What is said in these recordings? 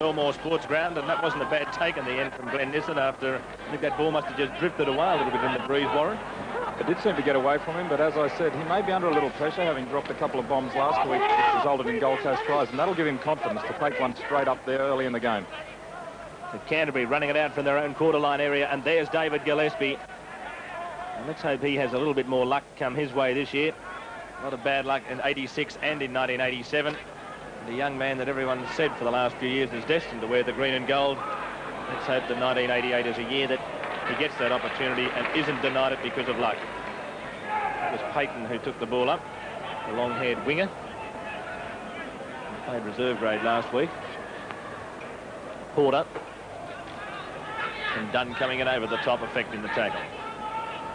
Belmore Sports Ground, and that wasn't a bad take in the end from Glenn Nissen after I think that ball must have just drifted away a little bit in the breeze, Warren. It did seem to get away from him, but as I said, he may be under a little pressure, having dropped a couple of bombs last week, which resulted in Gold Coast tries, and that'll give him confidence to take one straight up there early in the game. So Canterbury running it out from their own quarter line area, and there's David Gillespie. And let's hope he has a little bit more luck come his way this year. A lot of bad luck in 86 and in 1987. The young man that everyone said for the last few years is destined to wear the green and gold. Let's hope that 1988 is a year that he gets that opportunity and isn't denied it because of luck. It was Payton who took the ball up, the long-haired winger. He played reserve grade last week. Porter. And Dunn coming in over the top, affecting the tackle.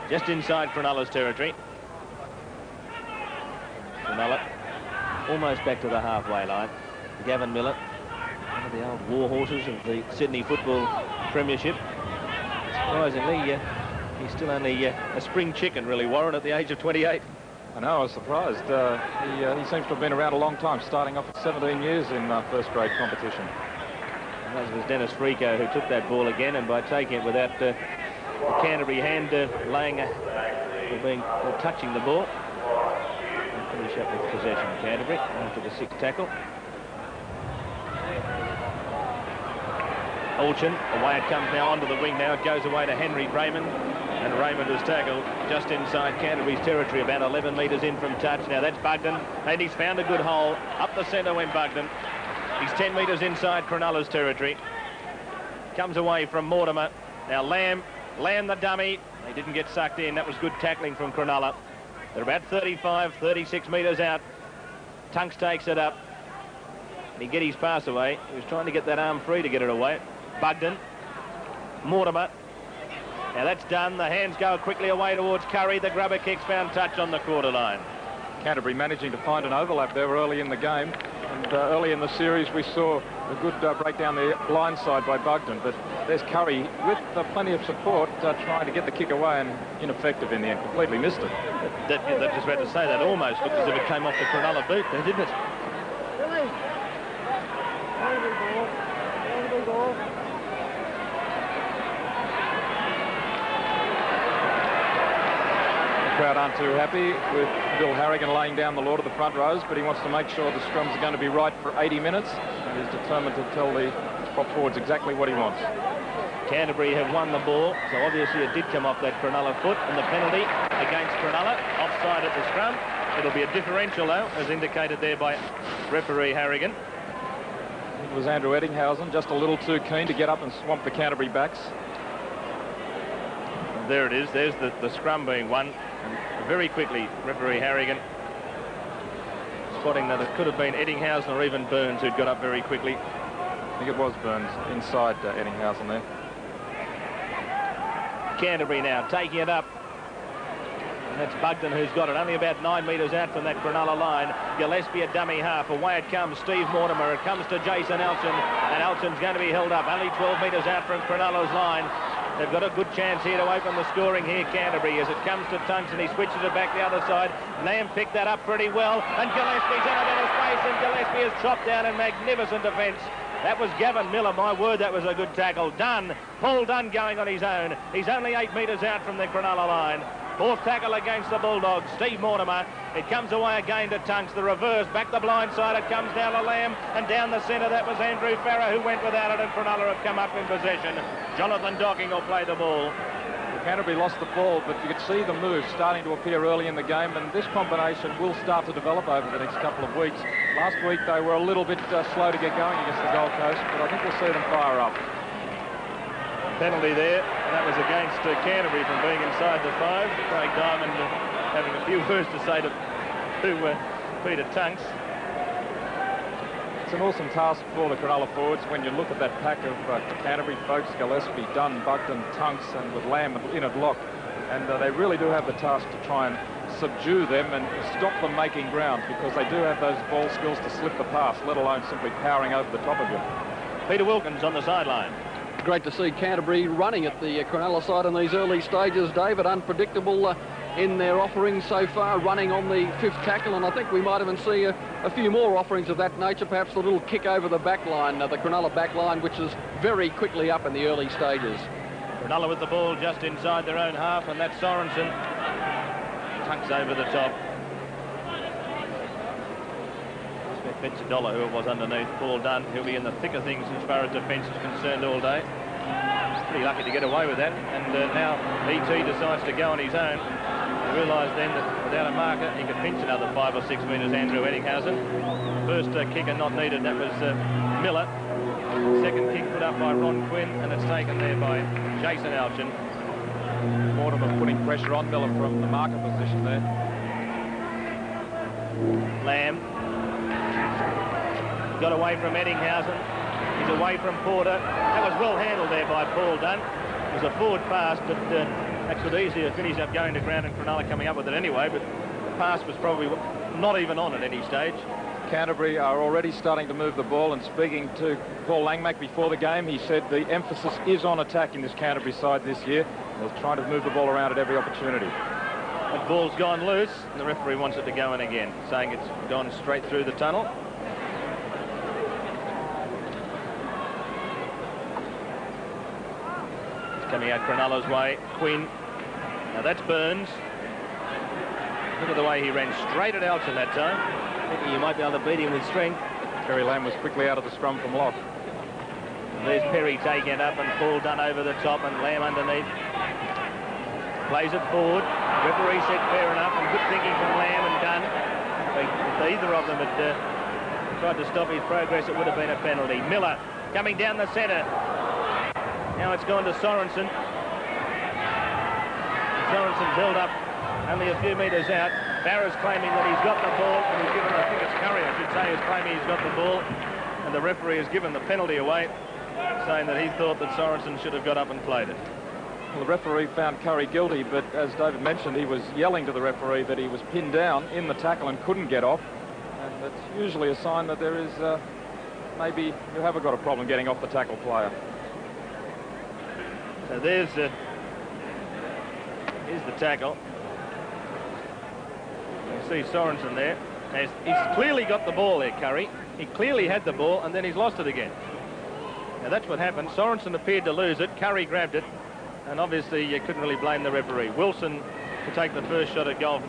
Just inside Cronulla's territory. Cronulla almost back to the halfway line. Gavin Miller, one of the old war horses of the Sydney Football Premiership. Surprisingly, he's still only a spring chicken, really, Warren, at the age of 28. I know, I was surprised. He seems to have been around a long time, starting off at 17 years in first-grade competition. And that was Dennis Frico who took that ball again, and by taking it without the Canterbury hand touching the ball. Finish up with possession, Canterbury, after the sixth tackle. Alchin, away it comes now onto the wing now. It goes away to Henry Raymond, and Raymond is tackled just inside Canterbury's territory, about 11 metres in from touch. Now that's Bugden, and he's found a good hole. Up the centre went Bugden. He's 10 metres inside Cronulla's territory. Comes away from Mortimer. Now Lamb the dummy. He didn't get sucked in. That was good tackling from Cronulla. They're about 35, 36 metres out. Tunks takes it up. And he get his pass away. He was trying to get that arm free to get it away. Bugden. Mortimer. Now that's done. The hands go quickly away towards Curry. The grubber kick's found touch on the quarter line. Canterbury managing to find an overlap there early in the game. And early in the series, we saw a good break down the blind side by Bugden. But there's Curry with plenty of support trying to get the kick away, and ineffective in the end. Completely missed it. That just about to say that almost looked as if it came off the Cronulla boot there, didn't it? The crowd aren't too happy with Bill Harrigan laying down the law to the front rows, but he wants to make sure the scrums are going to be right for 80 minutes, and he's determined to tell the prop forwards exactly what he wants. Canterbury have won the ball, so obviously it did come off that Cronulla foot, and the penalty against Cronulla, offside at the scrum. It'll be a differential, though, as indicated there by referee Harrigan. It was Andrew Eddinghausen, just a little too keen to get up and swamp the Canterbury backs. And there it is, there's the scrum being won. And very quickly, referee Harrigan spotting that it could have been Eddinghausen or even Burns who'd got up very quickly. I think it was Burns inside Eddinghausen there. Canterbury now taking it up. And that's Bugden who's got it, only about 9 metres out from that Cronulla line. Gillespie a dummy half. Away it comes, Steve Mortimer. It comes to Jason Alchin, and Alchin's going to be held up. Only 12 metres out from Cronulla's line. They've got a good chance here to open the scoring here, Canterbury, as it comes to Tunks, and he switches it back the other side. Lamb picked that up pretty well, and Gillespie's in a bit of space, and Gillespie is chopped down in magnificent defence. That was Gavin Miller. My word, that was a good tackle. Dunn, Paul Dunn going on his own. He's only 8 metres out from the Cronulla line. Fourth tackle against the Bulldogs, Steve Mortimer. It comes away again to Tunks. The reverse, back the blind side. It comes down to Lamb, and down the centre, that was Andrew Farrer who went without it, and Cronulla have come up in possession. Jonathan Docking will play the ball. Canterbury lost the ball, but you could see the move starting to appear early in the game, and this combination will start to develop over the next couple of weeks. Last week they were a little bit slow to get going against the Gold Coast, but I think we'll see them fire up. Penalty there, and that was against Canterbury from being inside the 5. Craig Diamond having a few words to say to Peter Tunks. It's an awesome task for the Cronulla forwards when you look at that pack of Canterbury folks, Gillespie, Dunn, Bugden, Tunks, and with Lamb in at lock. And they really do have the task to try and subdue them and stop them making ground, because they do have those ball skills to slip the pass, let alone simply powering over the top of you. Peter Wilkins on the sideline. Great to see Canterbury running at the Cronulla side in these early stages, David. Unpredictable in their offerings so far, running on the 5th tackle, and I think we might even see a few more offerings of that nature, perhaps a little kick over the back line, the Cronulla back line, which is very quickly up in the early stages. Cronulla with the ball just inside their own half, and that's Sorensen. Tucks over the top. Bets $1 who it was underneath. Ball done. He'll be in the thick of things as far as defence is concerned all day. Pretty lucky to get away with that. And now BT decides to go on his own. He realised then that without a marker he could pinch another 5 or 6 metres. Andrew Eddinghausen. First kicker not needed. That was Miller. Second kick put up by Ron Quinn, and it's taken there by Jason Alchin. Mortimer putting pressure on Miller from the marker position there. Lamb got away from Eddinghausen. He's away from Porter. That was well handled there by Paul Dunn. It was a forward pass, but that could easily finish up going to ground and Cronulla coming up with it anyway, but the pass was probably not even on at any stage. Canterbury are already starting to move the ball, and speaking to Paul Langmack before the game, he said the emphasis is on attack in this Canterbury side this year. They're trying to move the ball around at every opportunity. That ball's gone loose, and the referee wants it to go in again, saying it's gone straight through the tunnel. Coming out Cronulla's way, Quinn. Now that's Burns. Look at the way he ran straight at Alchin that time. Thinking you might be able to beat him with strength. Terry Lamb was quickly out of the scrum from lock. And there's Perry taking it up and Paul Dunn over the top and Lamb underneath. Plays it forward. Referee said fair enough, and good thinking from Lamb and Dunn. If either of them had tried to stop his progress, it would have been a penalty. Miller coming down the centre. Now it's gone to Sorensen. Sorensen held up only a few metres out. Barra's claiming that he's got the ball, and he's given, I think it's Curry, I should say, is claiming he's got the ball, and the referee has given the penalty away, saying that he thought that Sorensen should have got up and played it. Well, the referee found Curry guilty, but as David mentioned, he was yelling to the referee that he was pinned down in the tackle and couldn't get off, and that's usually a sign that there is maybe you haven't got a problem getting off the tackle player. So here's the tackle. You see Sorensen there. He's clearly got the ball there, Curry. He clearly had the ball, and then he's lost it again. Now that's what happened. Sorensen appeared to lose it. Curry grabbed it, and obviously you couldn't really blame the referee. Wilson to take the first shot at goal for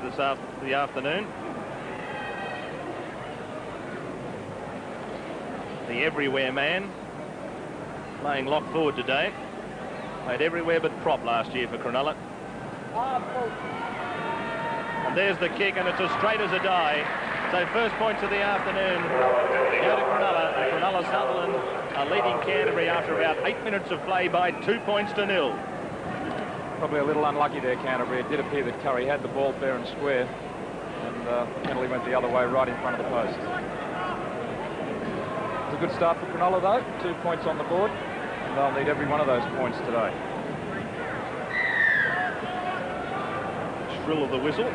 the afternoon. The everywhere man, playing lock forward today. Played everywhere but prop last year for Cronulla. And there's the kick, and it's as straight as a die. So first points of the afternoon go to Cronulla. Cronulla-Sutherland are leading Canterbury after about 8 minutes of play by 2 points to 0. Probably a little unlucky there, Canterbury. It did appear that Curry had the ball fair and square, and the penalty went the other way, right in front of the post. It's a good start for Cronulla, though. 2 points on the board. They'll need every one of those points today. Shrill of the whistle.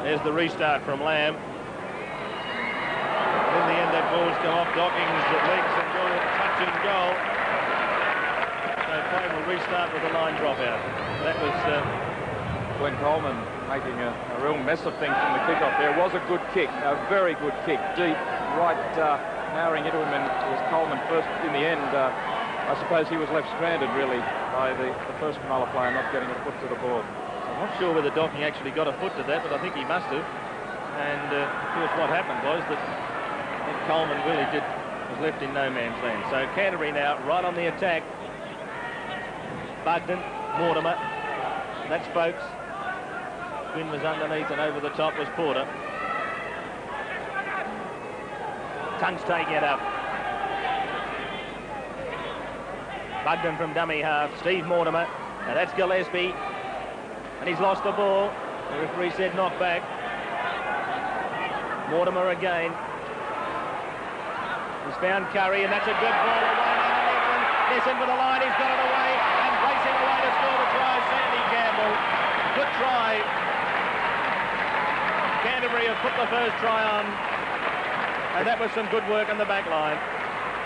There's the restart from Lamb. In the end, that ball's come off Docking's legs and go touch and goal. So play will restart with a line dropout. That was Glenn Coleman making a real mess of things from the kickoff. There was a good kick, a very good kick, deep, right, narrowing into him, and it was Coleman first in the end. I suppose he was left stranded, really, by the first Cronulla player not getting a foot to the ball. I'm not sure whether Docking actually got a foot to that, but I think he must have. And of course what happened was that I think Coleman really was left in no man's land. So Canterbury now right on the attack. Bugden, Mortimer, that's Folks. Quinn was underneath, and over the top was Porter. Tunks taking it up. Bugden from dummy half. Steve Mortimer. Now that's Gillespie. And he's lost the ball. The referee said knock back. Mortimer again. He's found Curry, and that's a good ball away. Nesson with the line. He's got it away. And racing away to score the try, Sandy Campbell. Good try. Canterbury have put the first try on. And that was some good work on the back line.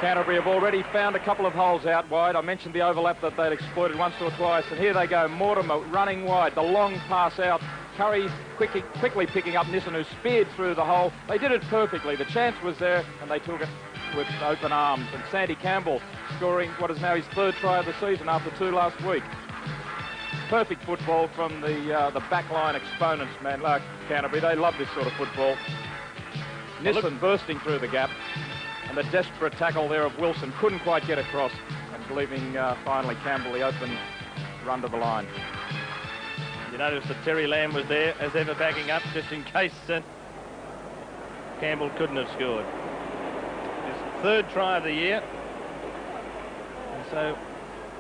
Canterbury have already found a couple of holes out wide. I mentioned the overlap that they'd exploited once or twice, and here they go. Mortimer running wide, the long pass out. Curry quickly picking up Nissen, who speared through the hole. They did it perfectly. The chance was there, and they took it with open arms. And Sandy Campbell scoring what is now his 3rd try of the season after 2 last week. Perfect football from the backline exponents, man, like Canterbury. They love this sort of football. Nissen bursting through the gap, and the desperate tackle there of Wilson couldn't quite get across, and leaving finally Campbell the open run to the line. You notice that Terry Lamb was there as ever backing up just in case Campbell couldn't have scored. His 3rd try of the year, and so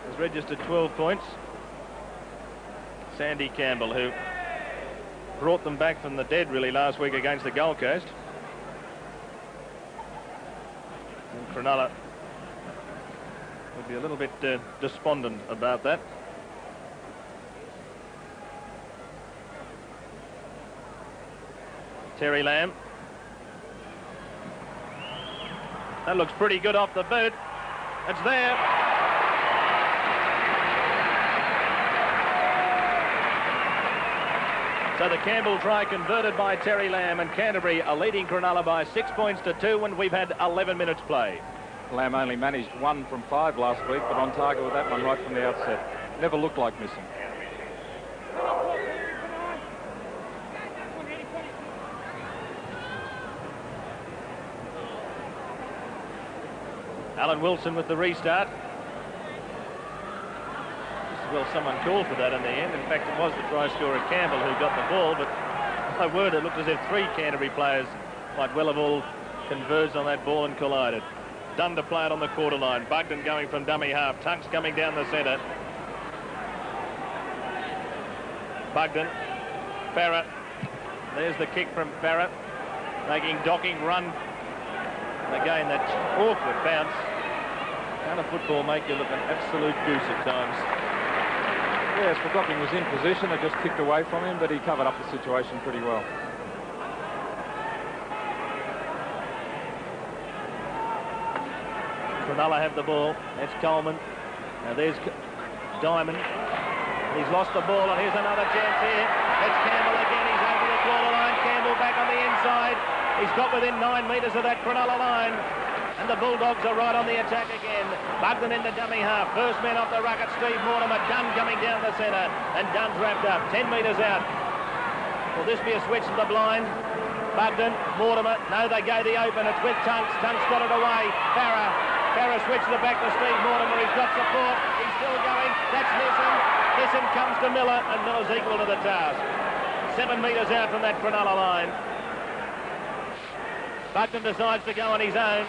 has registered 12 points. Sandy Campbell, who brought them back from the dead really last week against the Gold Coast. And Cronulla would be a little bit despondent about that. Terry Lamb. That looks pretty good off the boot. It's there. So the Campbell try converted by Terry Lamb, and Canterbury are leading Cronulla by 6 points to 2 when we've had 11 minutes play. Lamb only managed 1 from 5 last week, but on target with that one right from the outset. Never looked like missing. Alan Wilson with the restart. Well, someone called for that in the end. In fact, it was the try scorer Campbell who got the ball, but my word, it looked as if 3 Canterbury players might well have all converged on that ball and collided. Dunn to play it on the quarter line. Bugden going from dummy half. Tunks coming down the centre. Bugden. Farah. There's the kick from Farah. Making Docking run. And again, that awkward bounce. Kind of football make you look an absolute goose at times. Yes, Docking was in position. They just kicked away from him, but he covered up the situation pretty well. Cronulla have the ball. That's Coleman. Now there's Diamond. He's lost the ball, and here's another chance here. It's Campbell again. He's over the quarter line. Campbell back on the inside. He's got within 9 metres of that Cronulla line. And the Bulldogs are right on the attack again. Bugden into dummy half. First man off the ruck at Steve Mortimer. Dunn coming down the centre. And Dunn's wrapped up. 10 metres out. Will this be a switch to the blind? Bugden, Mortimer. No, they go the open. It's with Tunks. Tunks got it away. Farah switches it back to Steve Mortimer. He's got support. He's still going. That's Nissen. Nissen comes to Miller. And Miller's equal to the task. 7 metres out from that Cronulla line. Bugden decides to go on his own.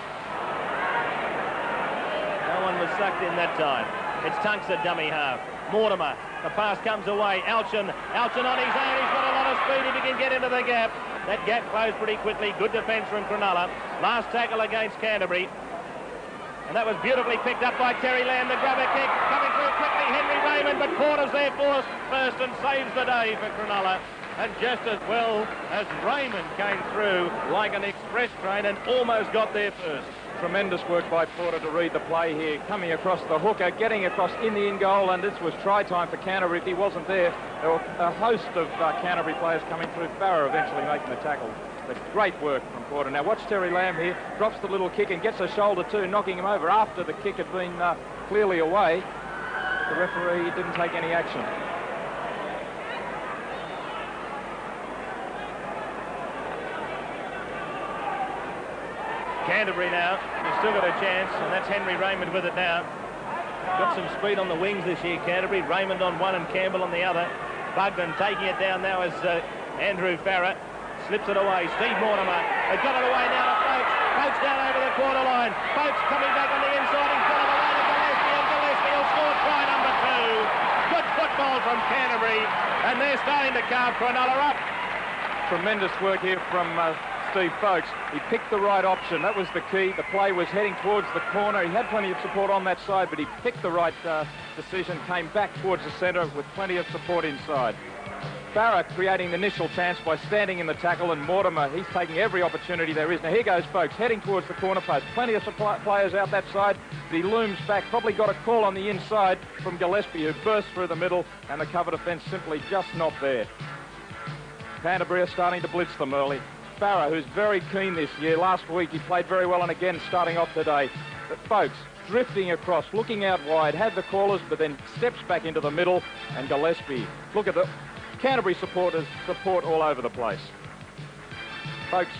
No one was sucked in that time. It's Tunks at dummy half. Mortimer. The pass comes away. Alchin on his own. He's got a lot of speed if he can get into the gap. That gap closed pretty quickly. Good defence from Cronulla. Last tackle against Canterbury. And that was beautifully picked up by Terry Lamb. The grabber kick coming through quickly. Henry Raymond, but Porter's there first and saves the day for Cronulla. And just as well as Raymond came through like an express train and almost got there first. Tremendous work by Porter to read the play here, coming across the hooker, getting across in the in-goal, and this was try time for Canterbury. If he wasn't there, there were a host of Canterbury players coming through. Farah eventually making the tackle. But great work from Porter. Now watch Terry Lamb here, drops the little kick and gets a shoulder too, knocking him over after the kick had been clearly away. The referee didn't take any action. Canterbury now, they've still got a chance, and that's Henry Raymond with it now. Got some speed on the wings this year, Canterbury. Raymond on one and Campbell on the other. Bugden taking it down now as Andrew Farah slips it away. Steve Mortimer has got it away now to Folkes. Folkes down over the quarter line. Folkes coming back on the inside in front of the line of Gillespie, and Gillespie will score try number 2. Good football from Canterbury, and they're starting to carve Cronulla up. Tremendous work here from Steve Folkes. He picked the right option. That was the key. The play was heading towards the corner. He had plenty of support on that side, but he picked the right decision, came back towards the centre with plenty of support inside. Barra creating the initial chance by standing in the tackle, and Mortimer, he's taking every opportunity there is. Now here goes Folks, heading towards the corner post. Plenty of players out that side, but he looms back. Probably got a call on the inside from Gillespie, who burst through the middle, and the cover defence simply just not there. Canterbury are starting to blitz them early. Barra, who's very keen this year. Last week he played very well, and again starting off today. But Folks, drifting across, looking out wide, had the callers, but then steps back into the middle, and Gillespie. Look at the Canterbury supporters, support all over the place. Folks,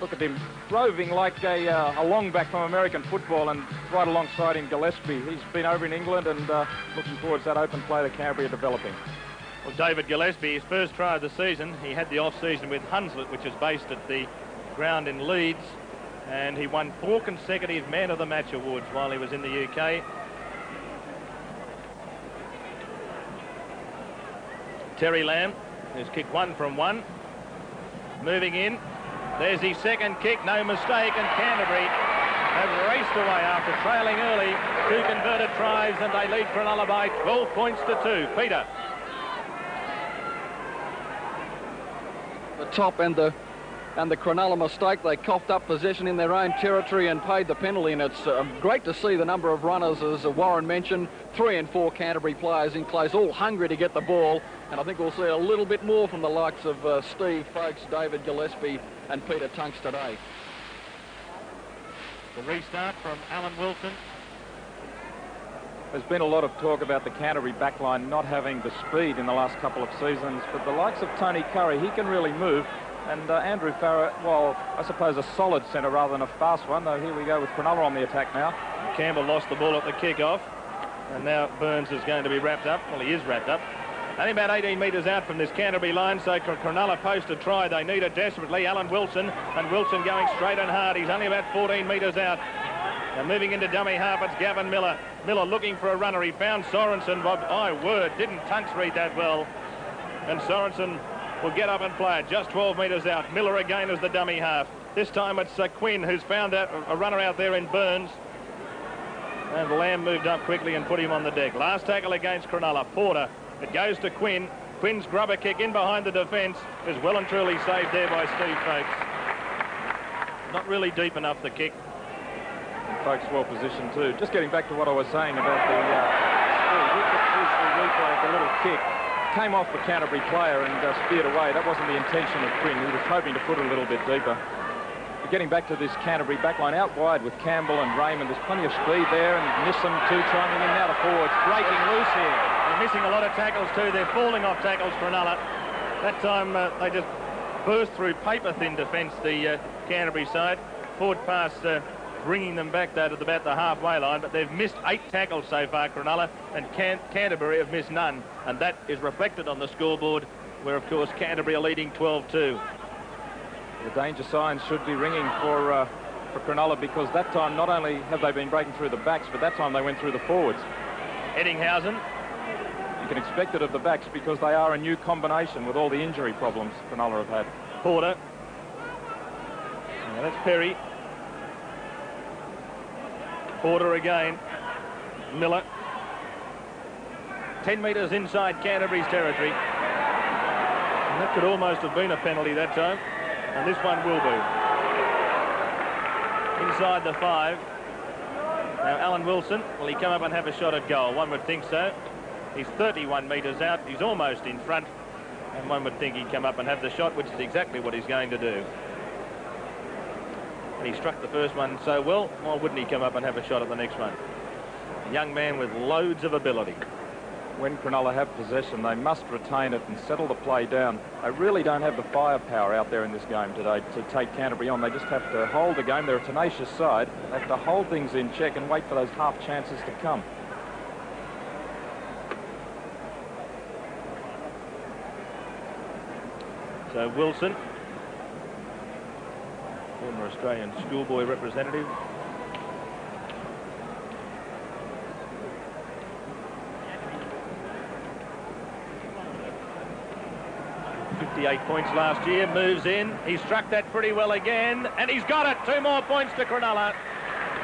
look at him, roving like a long back from American football, and right alongside him, Gillespie. He's been over in England and looking towards that open play that Canterbury are developing. Well, David Gillespie, his first try of the season, he had the off-season with Hunslet, which is based at the ground in Leeds, and he won 4 consecutive Man of the Match awards while he was in the UK. Terry Lamb, who's kicked 1 from 1. Moving in. There's his second kick, no mistake, and Canterbury have raced away after trailing early. 2 converted tries, and they lead Cronulla by 12 points to 2. Peter. The top and the Cronulla mistake. They coughed up possession in their own territory and paid the penalty, and it's great to see the number of runners, as Warren mentioned, 3 and 4 Canterbury players in close, all hungry to get the ball, and I think we'll see a little bit more from the likes of Steve Folks, David Gillespie and Peter Tunks today. The restart from Alan Wilson. There's been a lot of talk about the Canterbury backline not having the speed in the last couple of seasons, but the likes of Tony Curry, he can really move. And Andrew Farrer, well, I suppose a solid centre rather than a fast one, though here we go with Cronulla on the attack now. Campbell lost the ball at the kick-off, and now Burns is going to be wrapped up. Well, he is wrapped up. Only about 18 metres out from this Canterbury line, so Cronulla post a try. They need it desperately. Alan Wilson, and Wilson going straight and hard. He's only about 14 metres out. And moving into dummy half, it's Gavin Miller. Miller looking for a runner. He found Sorensen. My word, didn't Tunks read that well? And Sorensen will get up and play it just 12 metres out. Miller again as the dummy half. This time it's Quinn who's found a runner out there in Burns. And Lamb moved up quickly and put him on the deck. Last tackle against Cronulla. Porter. It goes to Quinn. Quinn's grubber kick in behind the defence is well and truly saved there by Steve Folks. Not really deep enough, the kick. And Folks well positioned too. Just getting back to what I was saying about the replay of the little kick. Came off the Canterbury player and speared away. That wasn't the intention of Quinn. He was hoping to put it a little bit deeper. But getting back to this Canterbury backline out wide with Campbell and Raymond, there's plenty of speed there, and Nissan too chiming in now to forwards. Breaking loose here. They're missing a lot of tackles too. They're falling off tackles, Cronulla. That time they just burst through paper-thin defence, the Canterbury side. Forward pass bringing them back though to about the halfway line, but they've missed 8 tackles so far, Cronulla, and Canterbury have missed none, and that is reflected on the scoreboard, where of course Canterbury are leading 12-2. The danger signs should be ringing for Cronulla, because that time not only have they been breaking through the backs, but that time they went through the forwards. Eddinghausen. You can expect it of the backs because they are a new combination with all the injury problems Cronulla have had. Porter. Now that's Perry. Porter again. Miller. 10 metres inside Canterbury's territory. And that could almost have been a penalty that time. And this one will be. Inside the 5. Now Alan Wilson, will he come up and have a shot at goal? One would think so. He's 31 metres out. He's almost in front. And one would think he'd come up and have the shot, which is exactly what he's going to do. And he struck the first one so well, why wouldn't he come up and have a shot at the next one? A young man with loads of ability. When Cronulla have possession, they must retain it and settle the play down. They really don't have the firepower out there in this game today to take Canterbury on. They just have to hold the game. They're a tenacious side. They have to hold things in check and wait for those half chances to come. So Wilson, former Australian schoolboy representative. ...58 points last year, moves in. He struck that pretty well again, and he's got it. 2 more points to Cronulla.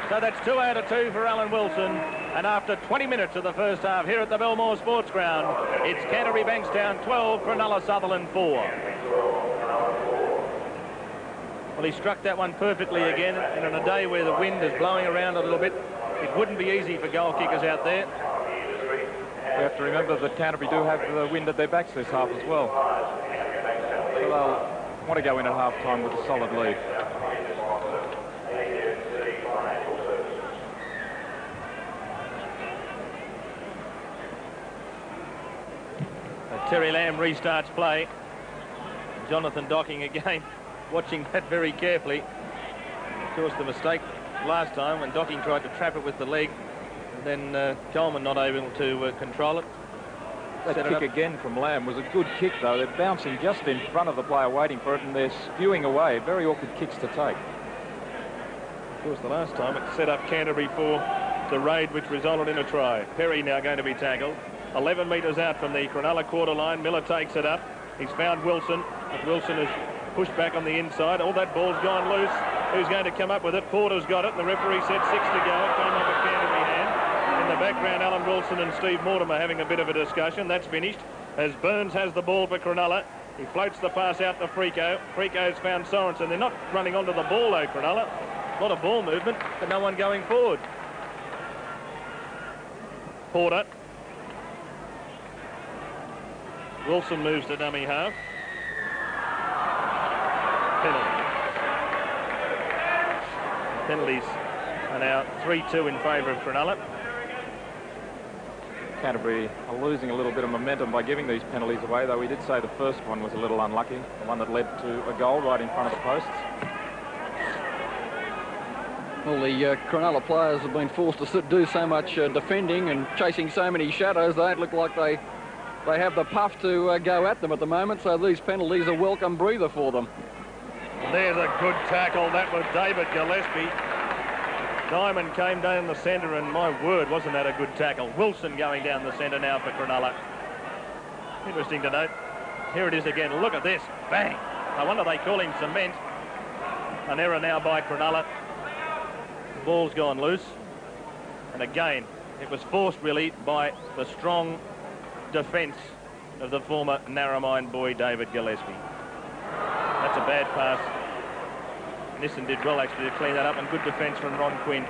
So that's 2 out of 2 for Alan Wilson. And after 20 minutes of the first half here at the Belmore Sports Ground, it's Canterbury-Bankstown 12, Cronulla-Sutherland 4. Well, he struck that one perfectly again, and on a day where the wind is blowing around a little bit, it wouldn't be easy for goal kickers out there. We have to remember that Canterbury do have the wind at their backs this half as well. So they'll want to go in at half-time with a solid lead. Terry Lamb restarts play. Jonathan Docking again, watching that very carefully. Of course, the mistake last time when Docking tried to trap it with the leg, and then Coleman not able to control it. That kick again from Lamb was a good kick, though. They're bouncing just in front of the player waiting for it, and they're spewing away. Very awkward kicks to take. Of course, the last time it set up Canterbury for the raid, which resulted in a try. Perry now going to be tackled. 11 metres out from the Cronulla quarter line. Miller takes it up. He's found Wilson. But Wilson is pushed back on the inside. All that ball's gone loose. Who's going to come up with it? Porter's got it. And the referee said 6 to go. It came off a Canterbury hand. In the background, Alan Wilson and Steve Mortimer having a bit of a discussion. That's finished as Burns has the ball for Cronulla. He floats the pass out to Frico. Frico's found Sorensen. They're not running onto the ball, though, Cronulla. A lot of ball movement, but no one going forward. Porter. Wilson moves to dummy half. Penalty. Penalties are now 3-2 in favour of Cronulla. Canterbury are losing a little bit of momentum by giving these penalties away, though we did say the first one was a little unlucky, the one that led to a goal right in front of the posts. Well, the Cronulla players have been forced to do so much defending and chasing so many shadows. They don't look like they have the puff to go at them at the moment, so these penalties are a welcome breather for them. And there's a good tackle. That was David Gillespie. Diamond came down the centre, and my word, wasn't that a good tackle. Wilson going down the centre now for Cronulla. Interesting to note. Here it is again. Look at this. Bang. No wonder they call him cement. An error now by Cronulla. The ball's gone loose. And again, it was forced really by the strong defence of the former Narromine boy, David Gillespie. That's a bad pass. Nissen did well actually to clean that up, and good defence from Ron Quinn.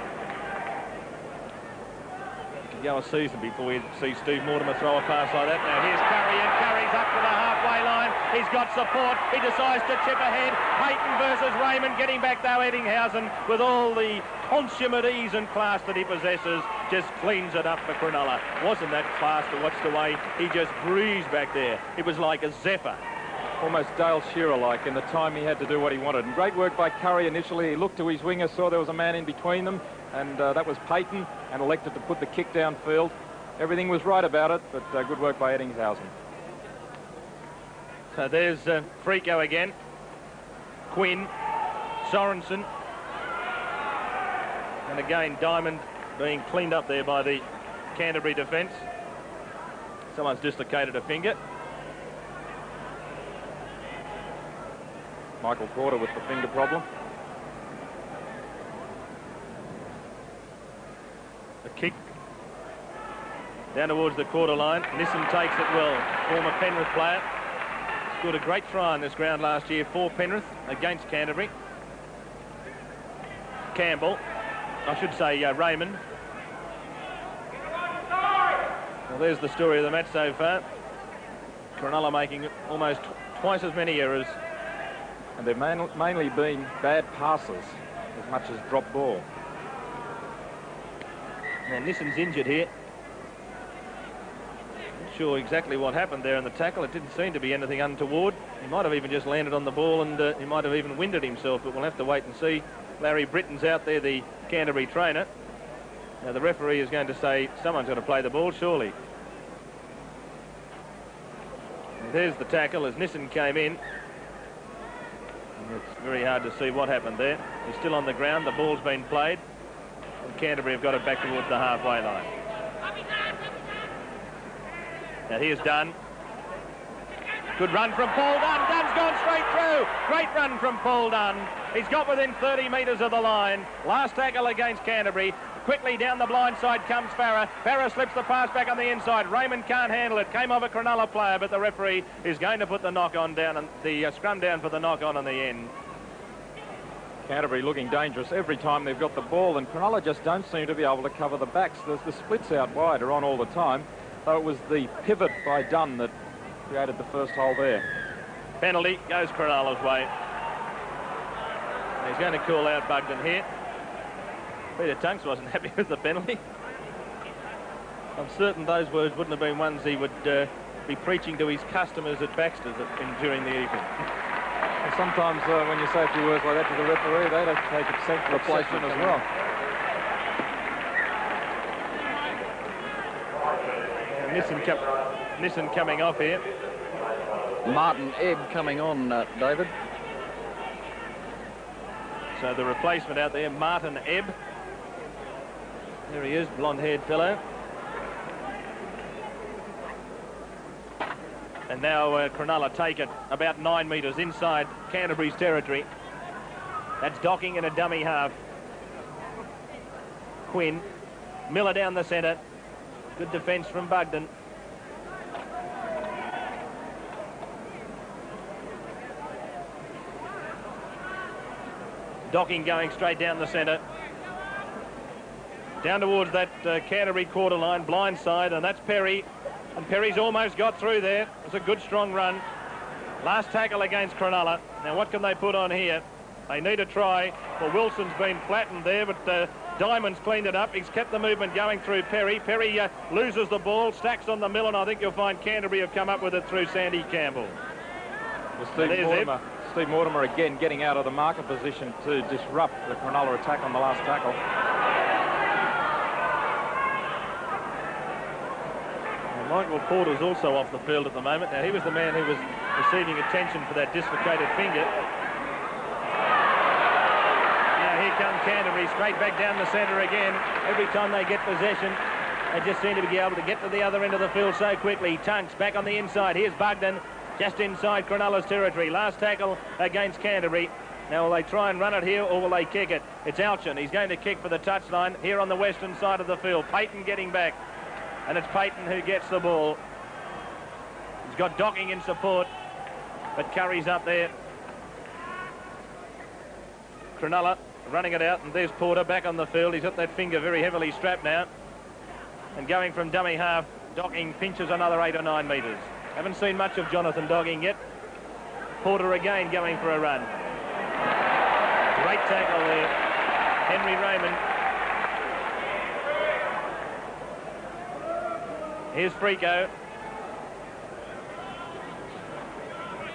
You can go a season before you see Steve Mortimer throw a pass like that. Now here's Curry, and Curry's up to the halfway line. He's got support. He decides to chip ahead. Payton versus Raymond, getting back though. Eddinghausen, with all the consummate ease and class that he possesses, just cleans it up for Cronulla. Wasn't that class to watch the way he just breezed back there? It was like a zephyr. Almost Dale Shearer-like in the time he had to do what he wanted. And great work by Curry initially. He looked to his winger, saw there was a man in between them, and that was Payton, and elected to put the kick downfield. Everything was right about it, but good work by Eddinghausen. So there's Frico again. Quinn, Sorensen. And again, Diamond being cleaned up there by the Canterbury defence. Someone's dislocated a finger. Michael Porter with the finger problem. A kick down towards the quarter line. Nissen takes it well. Former Penrith player. Scored a great try on this ground last year for Penrith against Canterbury. Campbell. I should say Raymond. Well, there's the story of the match so far. Cronulla making almost twice as many errors. And they've mainly been bad passes as much as drop ball. Now Nissen's injured here. Not sure exactly what happened there in the tackle. It didn't seem to be anything untoward. He might have even just landed on the ball, and he might have even winded himself, but we'll have to wait and see. Larry Britton's out there, the Canterbury trainer. Now the referee is going to say someone's going to play the ball, surely. And there's the tackle as Nissen came in. It's very hard to see what happened there. He's still on the ground. The ball's been played. And Canterbury have got it back towards the halfway line. Now here's Dunn. Good run from Paul Dunn. Dunn's gone straight through. Great run from Paul Dunn. He's got within 30 metres of the line. Last tackle against Canterbury. Quickly down the blind side comes Farah. Farah slips the pass back on the inside. Raymond can't handle it. Came off a Cronulla player, but the referee is going to put the knock-on down and the scrum down for the knock-on the end. Canterbury looking dangerous every time they've got the ball, and Cronulla just don't seem to be able to cover the backs. The splits out wide are on all the time, though it was the pivot by Dunn that created the first hole there. Penalty goes Cronulla's way. He's going to call out Bugden here. Peter Tunks wasn't happy with the penalty. I'm certain those words wouldn't have been ones he would be preaching to his customers at Baxter's during the evening. And sometimes when you say a few words like that to the referee, they'd have to take exception as well. Nissen coming off here. Martin Ebb coming on, David. So the replacement out there, Martin Ebb. There he is, blonde-haired fellow. And now Cronulla take it about 9 metres inside Canterbury's territory. That's Docking in a dummy half. Quinn. Miller down the centre. Good defence from Bugden. Docking going straight down the centre. Down towards that Canterbury quarter line, blind side, and that's Perry. And Perry's almost got through there. It's a good, strong run. Last tackle against Cronulla. Now, what can they put on here? They need a try. Well, Wilson's been flattened there, but Diamond's cleaned it up. He's kept the movement going through Perry. Perry loses the ball, stacks on the mill, and I think you'll find Canterbury have come up with it through Sandy Campbell. Well, Steve Mortimer again getting out of the marker position to disrupt the Cronulla attack on the last tackle. Michael Porter's also off the field at the moment. Now, he was the man who was receiving attention for that dislocated finger. Now, here come Canterbury, straight back down the centre again. Every time they get possession, they just seem to be able to get to the other end of the field so quickly. Tunks back on the inside. Here's Bugden, just inside Cronulla's territory. Last tackle against Canterbury. Now, will they try and run it here, or will they kick it? It's Alchin. He's going to kick for the touchline here on the western side of the field. Payton getting back. And it's Payton who gets the ball. He's got Docking in support, but Curry's up there. Cronulla running it out, and there's Porter back on the field. He's got that finger very heavily strapped now. And going from dummy half, Docking pinches another 8 or 9 metres. Haven't seen much of Jonathan Docking yet. Porter again going for a run. Great tackle there. Henry Raymond. Here's Frico.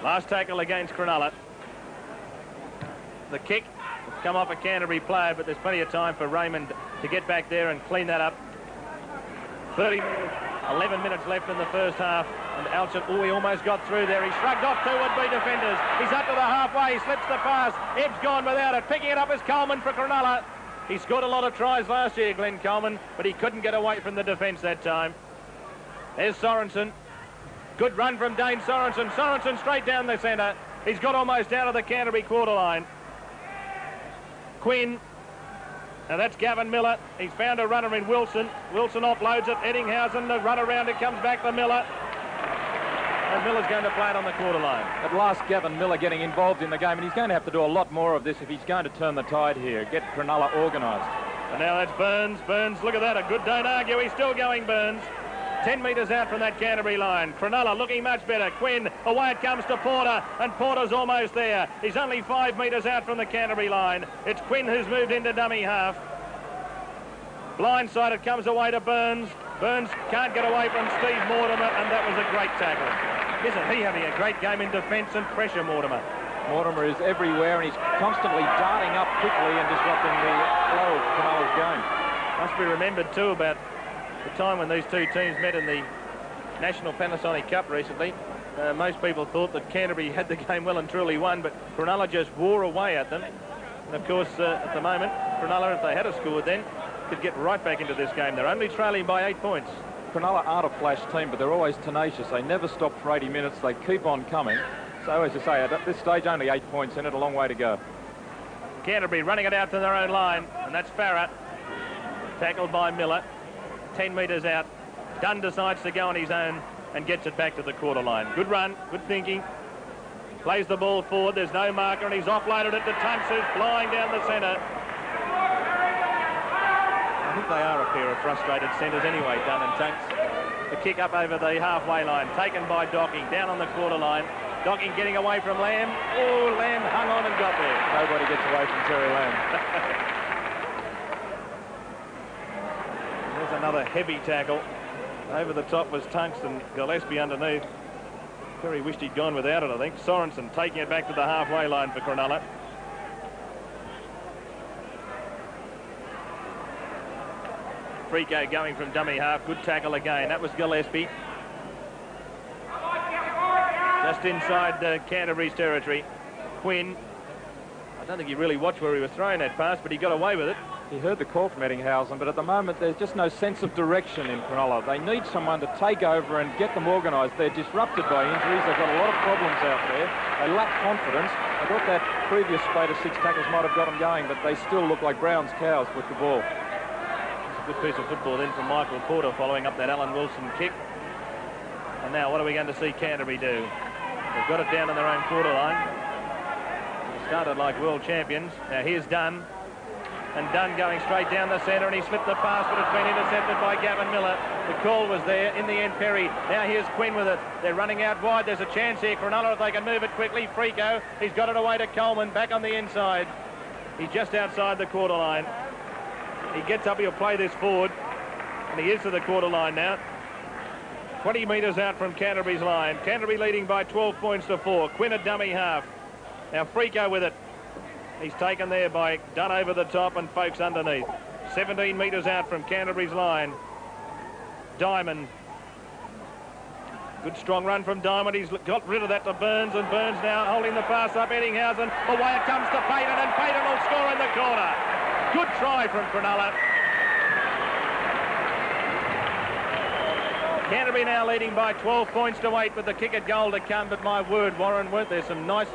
Last tackle against Cronulla. The kick has come off a Canterbury player, but there's plenty of time for Raymond to get back there and clean that up. 11 minutes left in the first half, and Alchin, he almost got through there. He shrugged off two would-be defenders. He's up to the halfway, slips the pass. Ebb's gone without it. Picking it up is Coleman for Cronulla. He scored a lot of tries last year, Glenn Coleman, but he couldn't get away from the defence that time. There's Sorensen. Good run from Dane Sorensen. Sorensen straight down the centre. He's got almost down to the Canterbury quarter line. Quinn. Now that's Gavin Miller. He's found a runner in Wilson. Wilson offloads it. Eddinghausen, the run around it, comes back to Miller. And Miller's going to play it on the quarter line. At last, Gavin Miller getting involved in the game, and he's going to have to do a lot more of this if he's going to turn the tide here, get Cronulla organised. And now that's Burns. Burns, look at that. A good don't argue. He's still going, Burns. 10 metres out from that Canterbury line. Cronulla looking much better. Quinn, away it comes to Porter, and Porter's almost there. He's only 5 metres out from the Canterbury line. It's Quinn who's moved into dummy half. Blindside, it comes away to Burns. Burns can't get away from Steve Mortimer, and that was a great tackle. Isn't he having a great game in defence and pressure, Mortimer? Mortimer is everywhere, and he's constantly darting up quickly and disrupting the flow of Cronulla's game. Must be remembered, too, about the time when these two teams met in the National Panasonic Cup recently. Most people thought that Canterbury had the game well and truly won, but Cronulla just wore away at them. And of course, at the moment, Cronulla, if they had scored then, could get right back into this game. They're only trailing by 8 points. Cronulla aren't a flash team, but they're always tenacious. They never stop for 80 minutes. They keep on coming. So, as I say, at this stage, only 8 points in it, a long way to go. Canterbury running it out to their own line, and that's Farah. Tackled by Miller. 10 metres out. Dunn decides to go on his own and gets it back to the quarter line. Good run, good thinking. Plays the ball forward. There's no marker, and he's offloaded it to Tunks, who's flying down the centre. I think they are a pair of frustrated centres anyway, Dunn and Tunks. The kick up over the halfway line, taken by Docking, down on the quarter line. Docking getting away from Lamb. Oh, Lamb hung on and got there. Nobody gets away from Terry Lamb. There's another heavy tackle. Over the top was Tunks and Gillespie underneath. Terry wished he'd gone without it, I think. Sorensen taking it back to the halfway line for Cronulla. Frico going from dummy half. Good tackle again. That was Gillespie. Just inside Canterbury's territory. Quinn. I don't think he really watched where he was throwing that pass, but he got away with it. He heard the call from Ettinghausen, but at the moment there's just no sense of direction in Cronulla. They need someone to take over and get them organised. They're disrupted by injuries. They've got a lot of problems out there. They lack confidence. I thought that previous spate of 6 tackles might have got them going, but they still look like Brown's cows with the ball. Good piece of football then from Michael Porter following up that Alan Wilson kick. And now what are we going to see Canterbury do? They've got it down on their own quarter line. They started like world champions. Now here's Dunn. And Dunn going straight down the centre, and he slipped the pass, but it's been intercepted by Gavin Miller. The call was there. In the end, Perry. Now here's Quinn with it. They're running out wide. There's a chance here. Cronulla, if they can move it quickly. Frico, he's got it away to Coleman, back on the inside. He's just outside the quarter line. He gets up, he'll play this forward, and he is to the quarter line now. 20 metres out from Canterbury's line. Canterbury leading by 12 points to 4. Quinn a dummy half. Now Frico with it. He's taken there by Dunn over the top and Folks underneath. 17 metres out from Canterbury's line. Diamond. Good strong run from Diamond. He's got rid of that to Burns, and Burns now holding the pass up. Ettinghausen. Away it comes to Payton, and Payton will score in the corner. Good try from Cronulla. Canterbury now leading by 12 points to 8 with the kick at goal to come, but my word, Warren, weren't there some nice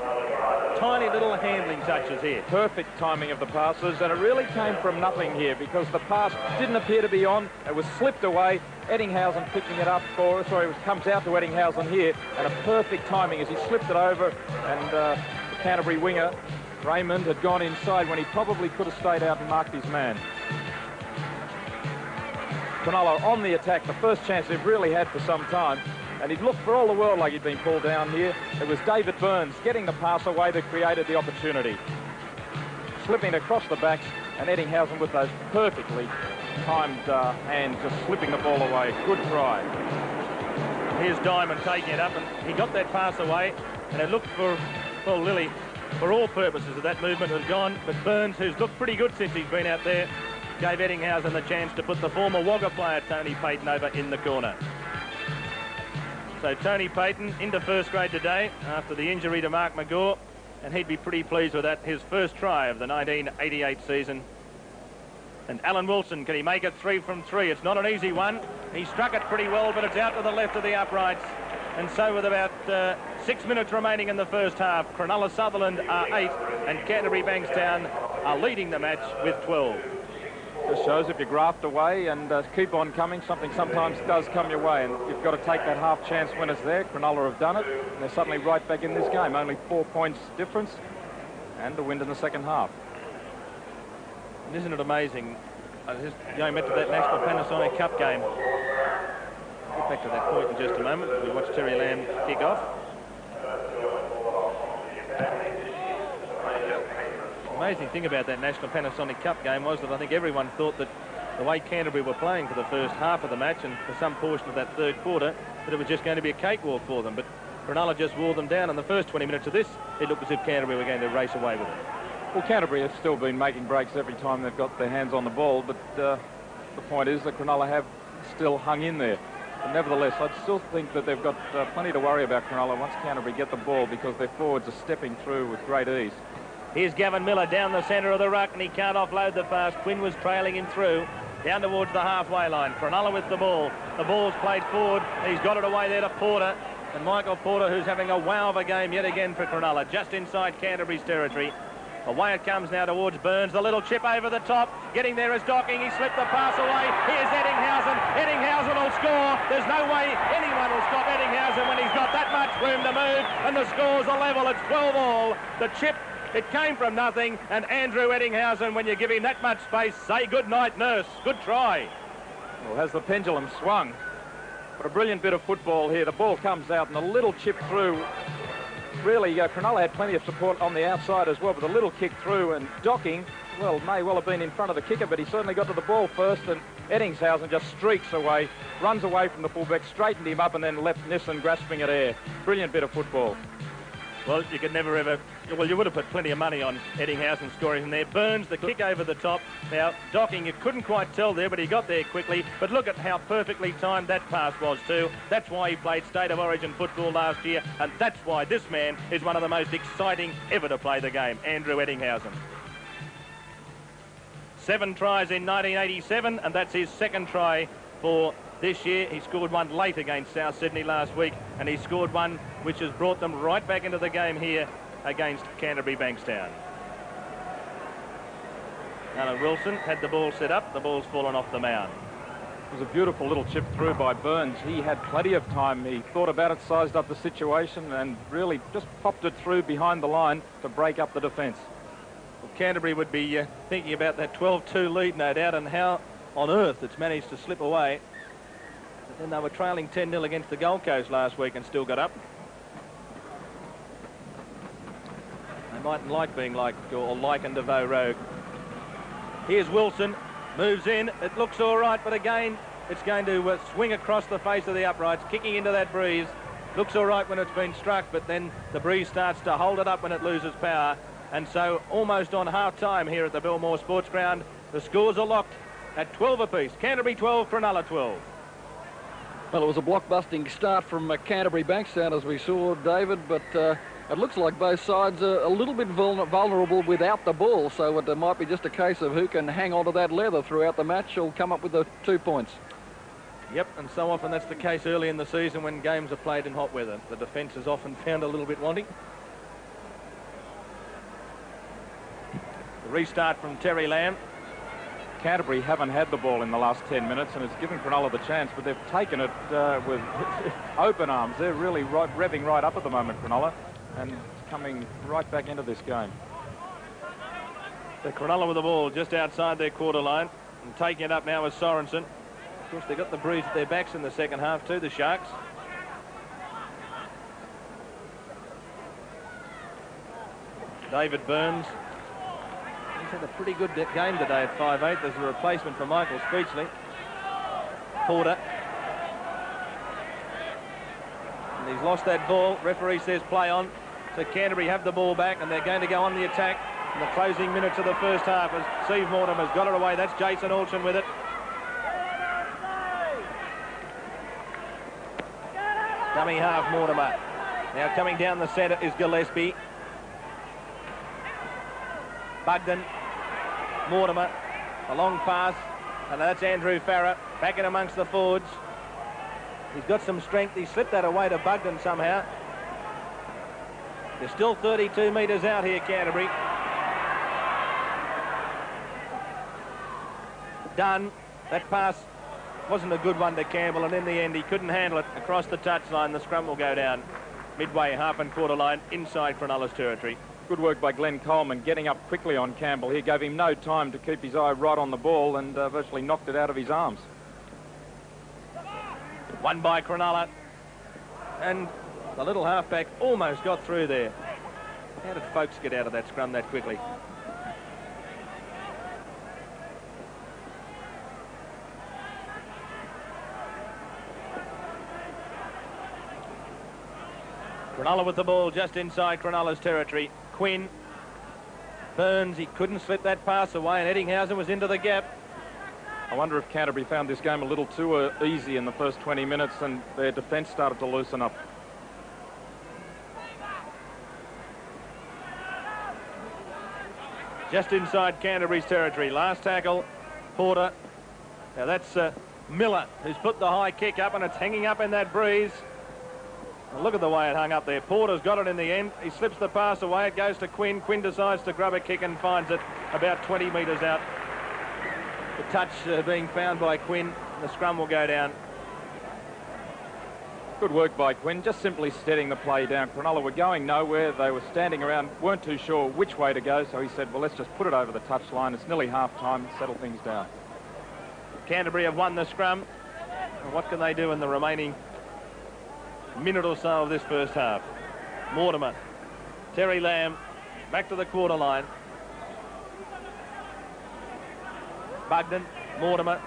tiny little handling touches here. Perfect timing of the passes, and it really came from nothing here because the pass didn't appear to be on. It was slipped away. Ettinghausen picking it up for, sorry, it comes out to Ettinghausen here, and a perfect timing as he slipped it over, and the Canterbury winger, Raymond, had gone inside when he probably could have stayed out and marked his man. Cronulla on the attack, the first chance they've really had for some time, and he'd looked for all the world like he'd been pulled down here. It was David Burns getting the pass away that created the opportunity. Slipping across the backs, and Ettinghausen with those perfectly timed hands just slipping the ball away. Good try. Here's Diamond taking it up, and he got that pass away, and it looked for, well, Lilly, for all purposes of that movement had gone, but Burns, who's looked pretty good since he's been out there, gave Ettinghausen the chance to put the former Wagga player Tony Payton over in the corner. So Tony Payton into first grade today after the injury to Mark McGaw, and he'd be pretty pleased with that. His first try of the 1988 season. And Alan Wilson, can he make it 3 from 3? It's not an easy one. He struck it pretty well, but it's out to the left of the uprights. And so with about 6 minutes remaining in the first half, Cronulla-Sutherland are 8 and Canterbury-Bankstown are leading the match with 12. This shows if you graft away and keep on coming, something sometimes does come your way, and you've got to take that half chance when it's there. Cronulla have done it, and they're suddenly right back in this game. Only 4 points difference, and a win in the second half. And isn't it amazing? Just going back to that National Panasonic Cup game. I'll get back to that point in just a moment as we watch Terry Lamb kick off. The amazing thing about that National Panasonic Cup game was that I think everyone thought that the way Canterbury were playing for the first half of the match and for some portion of that third quarter, that it was just going to be a cakewalk for them. But Cronulla just wore them down in the first 20 minutes of this. It looked as if Canterbury were going to race away with it. Well, Canterbury have still been making breaks every time they've got their hands on the ball, but the point is that Cronulla have still hung in there. But nevertheless, I'd still think that they've got plenty to worry about Cronulla once Canterbury get the ball, because their forwards are stepping through with great ease. Here's Gavin Miller down the centre of the ruck, and he can't offload the pass. Quinn was trailing him through, down towards the halfway line. Cronulla with the ball. The ball's played forward. He's got it away there to Porter. And Michael Porter, who's having a wow of a game yet again for Cronulla, just inside Canterbury's territory. Away it comes now towards Burns. The little chip over the top. Getting there is Docking. He slipped the pass away. Here's Eddinghausen. Eddinghausen will score. There's no way anyone will stop Eddinghausen when he's got that much room to move. And the score's a level. It's 12-all. The chip, it came from nothing. And Andrew Eddinghausen, when you give him that much space, say good night, nurse. Good try. Well, has the pendulum swung? What a brilliant bit of football here. The ball comes out and a little chip through. Really, Cronulla had plenty of support on the outside as well, but a little kick through, and Docking, well, may well have been in front of the kicker, but he certainly got to the ball first, and Eddinghausen just streaks away, runs away from the fullback, straightened him up, and then left Nissen grasping at air. Brilliant bit of football. Well, you could never ever... Well, you would have put plenty of money on Eddinghausen scoring from there. Burns, the kick over the top. Now, Docking, you couldn't quite tell there, but he got there quickly. But look at how perfectly timed that pass was too. That's why he played State of Origin football last year, and that's why this man is one of the most exciting ever to play the game, Andrew Eddinghausen. 7 tries in 1987, and that's his second try for this year. He scored one late against South Sydney last week, and he scored one which has brought them right back into the game here against Canterbury-Bankstown. Alan Wilson had the ball set up. The ball's fallen off the mound. It was a beautiful little chip through by Burns. He had plenty of time. He thought about it, sized up the situation, and really just popped it through behind the line to break up the defence. Well, Canterbury would be thinking about that 12-2 lead, no doubt, and how on earth it's managed to slip away. But then they were trailing 10-0 against the Gold Coast last week and still got up. They mightn't like being like or likened to Vaux Rogue. Here's Wilson, moves in. It looks all right, but again, it's going to swing across the face of the uprights, kicking into that breeze. Looks all right when it's been struck, but then the breeze starts to hold it up when it loses power. And so almost on half-time here at the Belmore Sports Ground, the scores are locked at 12 apiece. Canterbury 12, Cronulla 12. Well, it was a block-busting start from Canterbury-Bankstown, as we saw, David, but it looks like both sides are a little bit vulnerable without the ball, so it might be just a case of who can hang on to that leather throughout the match or come up with the 2 points. Yep, and so often that's the case early in the season when games are played in hot weather. The defence is often found a little bit wanting. The restart from Terry Lamb. Canterbury haven't had the ball in the last 10 minutes, and it's given Cronulla the chance, but they've taken it with open arms. They're really revving right up at the moment, Cronulla, and coming right back into this game. The Cronulla with the ball just outside their quarter line, and taking it up now is Sorensen. Of course, they've got the breeze at their backs in the second half too, the Sharks. David Burns. He's had a pretty good game today at 5'8". There's a replacement for Michael Speechley. Porter. And he's lost that ball. Referee says play on. So Canterbury have the ball back, and they're going to go on the attack in the closing minutes of the first half as Steve Mortimer's got it away. That's Jason Alchin with it. Dummy half Mortimer. Now coming down the centre is Gillespie. Bugden, Mortimer, a long pass, and that's Andrew Farrer back in amongst the forwards. He's got some strength. He slipped that away to Bugden somehow. They're still 32 metres out here, Canterbury. Dunn, that pass wasn't a good one to Campbell, and in the end he couldn't handle it across the touchline. The scrum will go down midway, half and quarter line, inside Cronulla's territory. Good work by Glenn Coleman, getting up quickly on Campbell. He gave him no time to keep his eye right on the ball and virtually knocked it out of his arms. Won by Cronulla. And the little halfback almost got through there. How did Folks get out of that scrum that quickly? Cronulla with the ball just inside Cronulla's territory. Quinn, Burns, he couldn't slip that pass away, and Eddinghausen was into the gap. I wonder if Canterbury found this game a little too easy in the first 20 minutes and their defence started to loosen up. Just inside Canterbury's territory. Last tackle, Porter. Now that's Miller, who's put the high kick up, and it's hanging up in that breeze. Well, look at the way it hung up there. Porter's got it in the end. He slips the pass away. It goes to Quinn. Quinn decides to grab a kick and finds it about 20 metres out. The touch being found by Quinn. The scrum will go down. Good work by Quinn, just simply steadying the play down. Cronulla were going nowhere. They were standing around, weren't too sure which way to go, so he said, well, let's just put it over the touchline. It's nearly half-time, settle things down. Canterbury have won the scrum. And what can they do in the remaining minute or so of this first half? Mortimer, Terry Lamb, back to the quarter line. Bugden, Mortimer.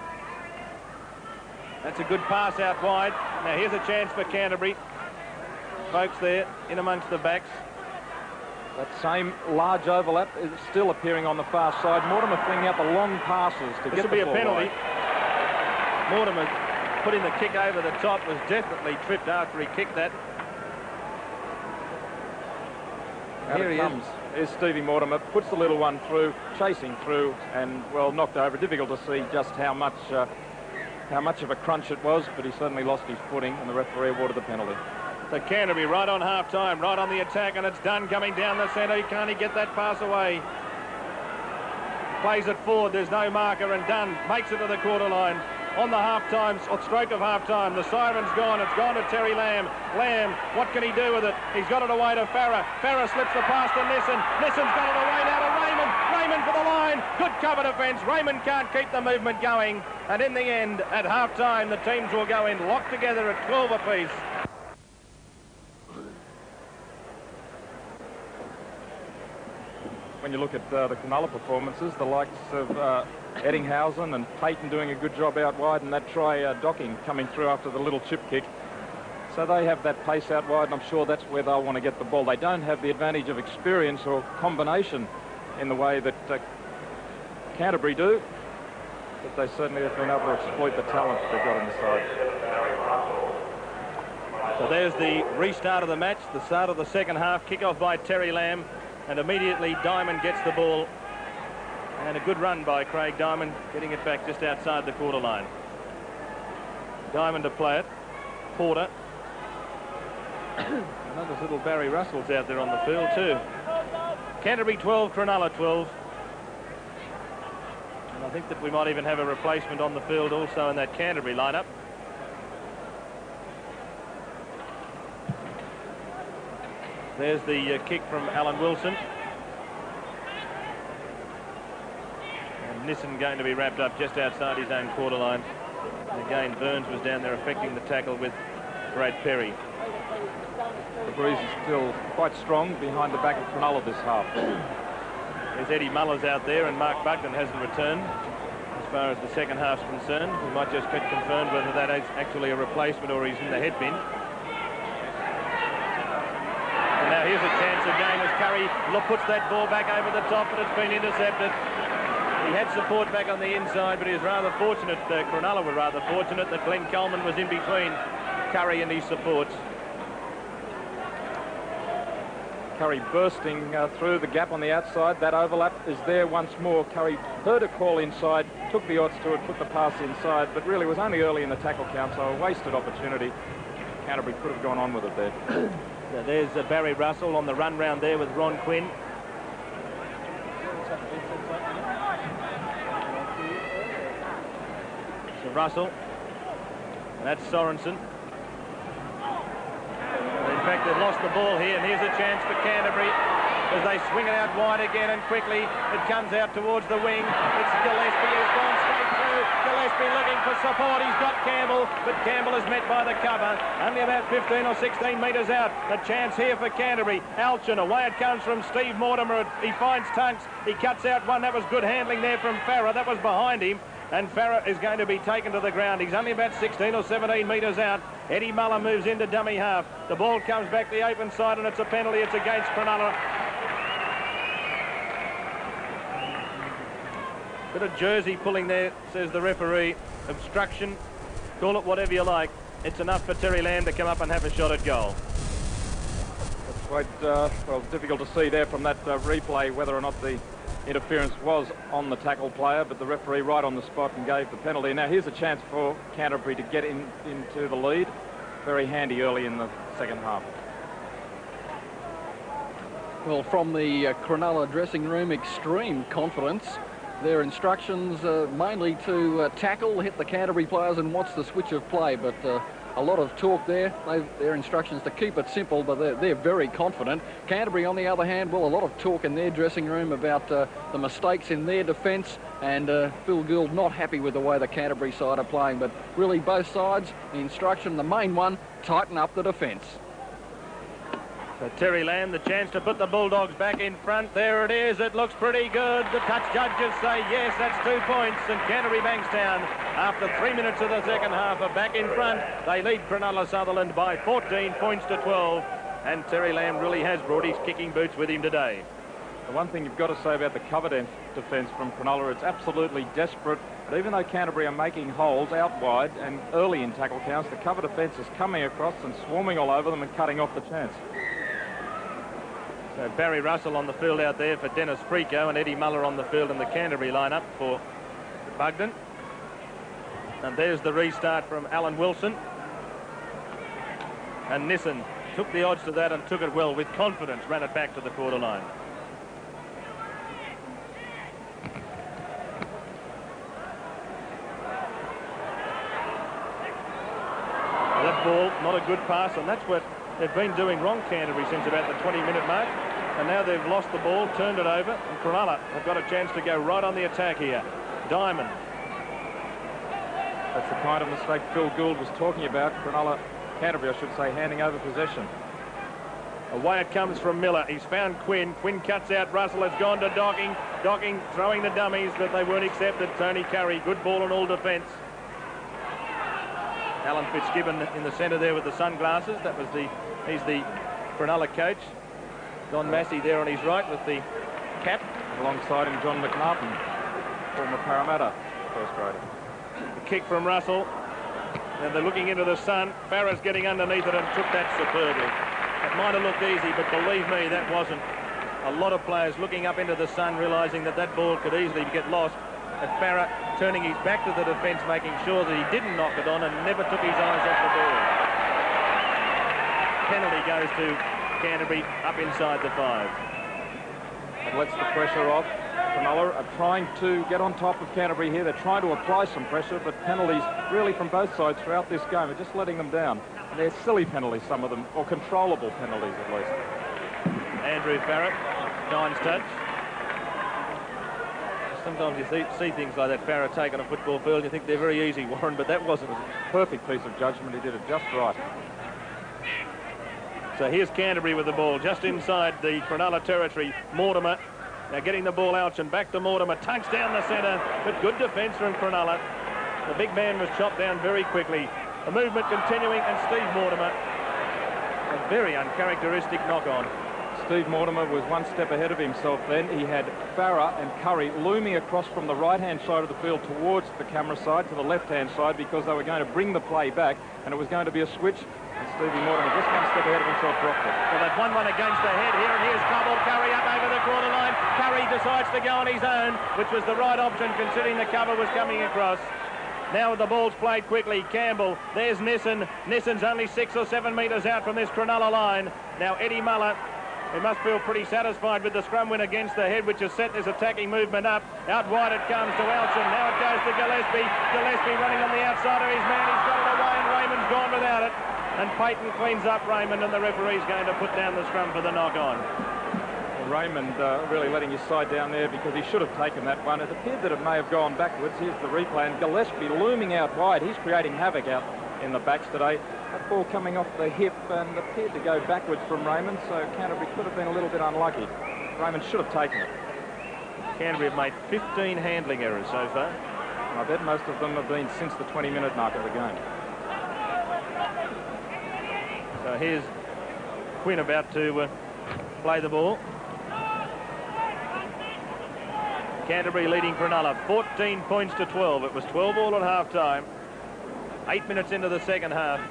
That's a good pass out wide. Now here's a chance for Canterbury. Folks there in amongst the backs. That same large overlap is still appearing on the far side. Mortimer flinging out the long passes to get the ball. This will be a penalty. Right. Mortimer putting the kick over the top, was definitely tripped after he kicked that. Here he comes. Here's Stevie Mortimer, puts the little one through, chasing through, and, well, knocked over. Difficult to see just how much of a crunch it was, but he certainly lost his footing, and the referee awarded the penalty. So Canterbury right on half-time, right on the attack, and it's Dunn coming down the centre. Can't he get that pass away? Plays it forward, there's no marker, and Dunn makes it to the quarter line. On the half-time, or stroke of half-time, the siren's gone. It's gone to Terry Lamb. Lamb, what can he do with it? He's got it away to Farah. Farah slips the pass to Nissen. Nissen's got it away now to Raymond. Raymond for the line. Good cover defence. Raymond can't keep the movement going. And in the end, at half-time, the teams will go in locked together at 12 apiece. When you look at the Cronulla performances, the likes of Eddinghausen and Payton doing a good job out wide, and that try Docking coming through after the little chip kick. So they have that pace out wide, and I'm sure that's where they'll want to get the ball. They don't have the advantage of experience or combination in the way that Canterbury do, but they certainly have been able to exploit the talent they've got on the side. So there's the restart of the match, the start of the second half, kick-off by Terry Lamb, and immediately Diamond gets the ball. And a good run by Craig Diamond, getting it back just outside the quarter line. Diamond to play it. Porter. Another little Barry Russell's out there on the field too. Canterbury 12, Cronulla 12. And I think that we might even have a replacement on the field also in that Canterbury lineup. There's the kick from Alan Wilson. And Nissen going to be wrapped up just outside his own quarter line. And again, Burns was down there affecting the tackle with Brad Perry. The breeze is still quite strong behind the back of Cronulla this half. There's Eddie Mullers out there, and Mark Bugden hasn't returned as far as the second half's concerned. We might just get confirmed whether that is actually a replacement or he's in the head bin. And now here's a chance again as Curry puts that ball back over the top, but it's been intercepted. He had support back on the inside, but he was rather fortunate, Cronulla were rather fortunate that Glenn Coleman was in between Curry and his supports. Curry bursting through the gap on the outside. That overlap is there once more. Curry heard a call inside, took the odds to it, put the pass inside, but really was only early in the tackle count, so a wasted opportunity. Canterbury could have gone on with it there. So there's Barry Russell on the run round there with Ron Quinn. So Russell. And that's Sorensen. In fact, they've lost the ball here, and here's a chance for Canterbury as they swing it out wide again, and quickly it comes out towards the wing. It's Gillespie who's gone straight through. Gillespie looking for support. He's got Campbell, but Campbell is met by the cover. Only about 15 or 16 metres out. A chance here for Canterbury. Alchin, away it comes from Steve Mortimer. He finds Tunks. He cuts out one. That was good handling there from Farah. That was behind him. And Farah is going to be taken to the ground. He's only about 16 or 17 metres out. Eddie Muller moves into dummy half. The ball comes back the open side, and it's a penalty. It's against Cronulla. Bit of jersey pulling there, says the referee. Obstruction, call it whatever you like. It's enough for Terry Lamb to come up and have a shot at goal. It's quite well, difficult to see there from that replay whether or not the interference was on the tackle player, but the referee right on the spot and gave the penalty. Now here's a chance for Canterbury to get into the lead. very handy early in the second half. Well, from the Cronulla dressing room, extreme confidence. Their instructions mainly to tackle, hit the Canterbury players and watch the switch of play, but a lot of talk there. Their instructions to keep it simple, but they're very confident. Canterbury, on the other hand, well, a lot of talk in their dressing room about the mistakes in their defence, and Phil Gould not happy with the way the Canterbury side are playing, but really both sides, the instruction, the main one, tighten up the defence. So Terry Lamb, the chance to put the Bulldogs back in front. There it is. It looks pretty good. The touch judges say yes, that's 2 points. And Canterbury-Bankstown, after 3 minutes of the second half, are back in front. They lead Cronulla-Sutherland by 14 points to 12. And Terry Lamb really has brought his kicking boots with him today. The one thing you've got to say about the cover defence from Cronulla, it's absolutely desperate. But even though Canterbury are making holes out wide and early in tackle counts, the cover defence is coming across and swarming all over them and cutting off the chance. So Barry Russell on the field out there for Dennis Frico, and Eddie Muller on the field in the Canterbury lineup for Bugden. And there's the restart from Alan Wilson. And Nissen took the odds to that and took it well with confidence, ran it back to the quarter line. That ball, not a good pass, and that's what they've been doing wrong, Canterbury, since about the 20-minute mark. And now they've lost the ball, turned it over, and Cronulla have got a chance to go right on the attack here. Diamond. That's the kind of mistake Phil Gould was talking about. Canterbury, I should say, handing over possession. Away it comes from Miller. He's found Quinn. Quinn cuts out Russell. Has gone to Docking. Docking throwing the dummies, but they weren't accepted. Tony Curry, good ball in all defence. Alan Fitzgibbon in the centre there with the sunglasses. He's the Cronulla coach. Don Massey there on his right with the cap. Alongside him, John McNarton, former Parramatta first grader. The kick from Russell. And they're looking into the sun. Farrah's getting underneath it and took that superbly. It might have looked easy, but believe me, that wasn't. A lot of players looking up into the sun, realising that that ball could easily get lost. And Farrah turning his back to the defence, making sure that he didn't knock it on and never took his eyes off the ball. Penalty goes to Canterbury up inside the 5. It lets the pressure off. Cronulla are trying to get on top of Canterbury here. They're trying to apply some pressure, but penalties really from both sides throughout this game are just letting them down. And they're silly penalties, some of them, or controllable penalties at least. Andrew Farrah, Giants touch. Sometimes you see things like that Farrah take on a football field, you think they're very easy, Warren, but that wasn't. It was a perfect piece of judgment. He did it just right. So here's Canterbury with the ball just inside the Cronulla territory. Mortimer now getting the ball out and back to Mortimer. Tucks down the centre, but good defence from Cronulla. The big man was chopped down very quickly. The movement continuing, and Steve Mortimer, a very uncharacteristic knock-on. Steve Mortimer was one step ahead of himself then. He had Farrah and Curry looming across from the right-hand side of the field towards the camera side to the left-hand side because they were going to bring the play back, and it was going to be a switch. And Stevie Mortimer just one step ahead of himself, dropped it. Well, they've won one against the head here, and here's trouble. Curry up over the quarter line. Curry decides to go on his own, which was the right option considering the cover was coming across. Now the ball's played quickly. Campbell, there's Nissen. Nissen's only 6 or 7 metres out from this Cronulla line. Now Eddie Muller, he must feel pretty satisfied with the scrum win against the head, which has set this attacking movement up. Out wide it comes to Elchin. Now it goes to Gillespie. Gillespie running on the outside of his man. He's got it away, and Raymond's gone without it. And Payton cleans up Raymond, and the referee's going to put down the scrum for the knock-on. Well, Raymond really letting his side down there because he should have taken that one. It appeared that it may have gone backwards. Here's the replay, and Gillespie looming out wide. He's creating havoc out in the backs today. That ball coming off the hip and appeared to go backwards from Raymond, so Canterbury could have been a little bit unlucky. Raymond should have taken it. Canterbury have made 15 handling errors so far. And I bet most of them have been since the 20-minute mark of the game. So here's Quinn about to play the ball. Canterbury leading Cronulla 14 points to 12. It was 12 all at half-time. 8 minutes into the second half.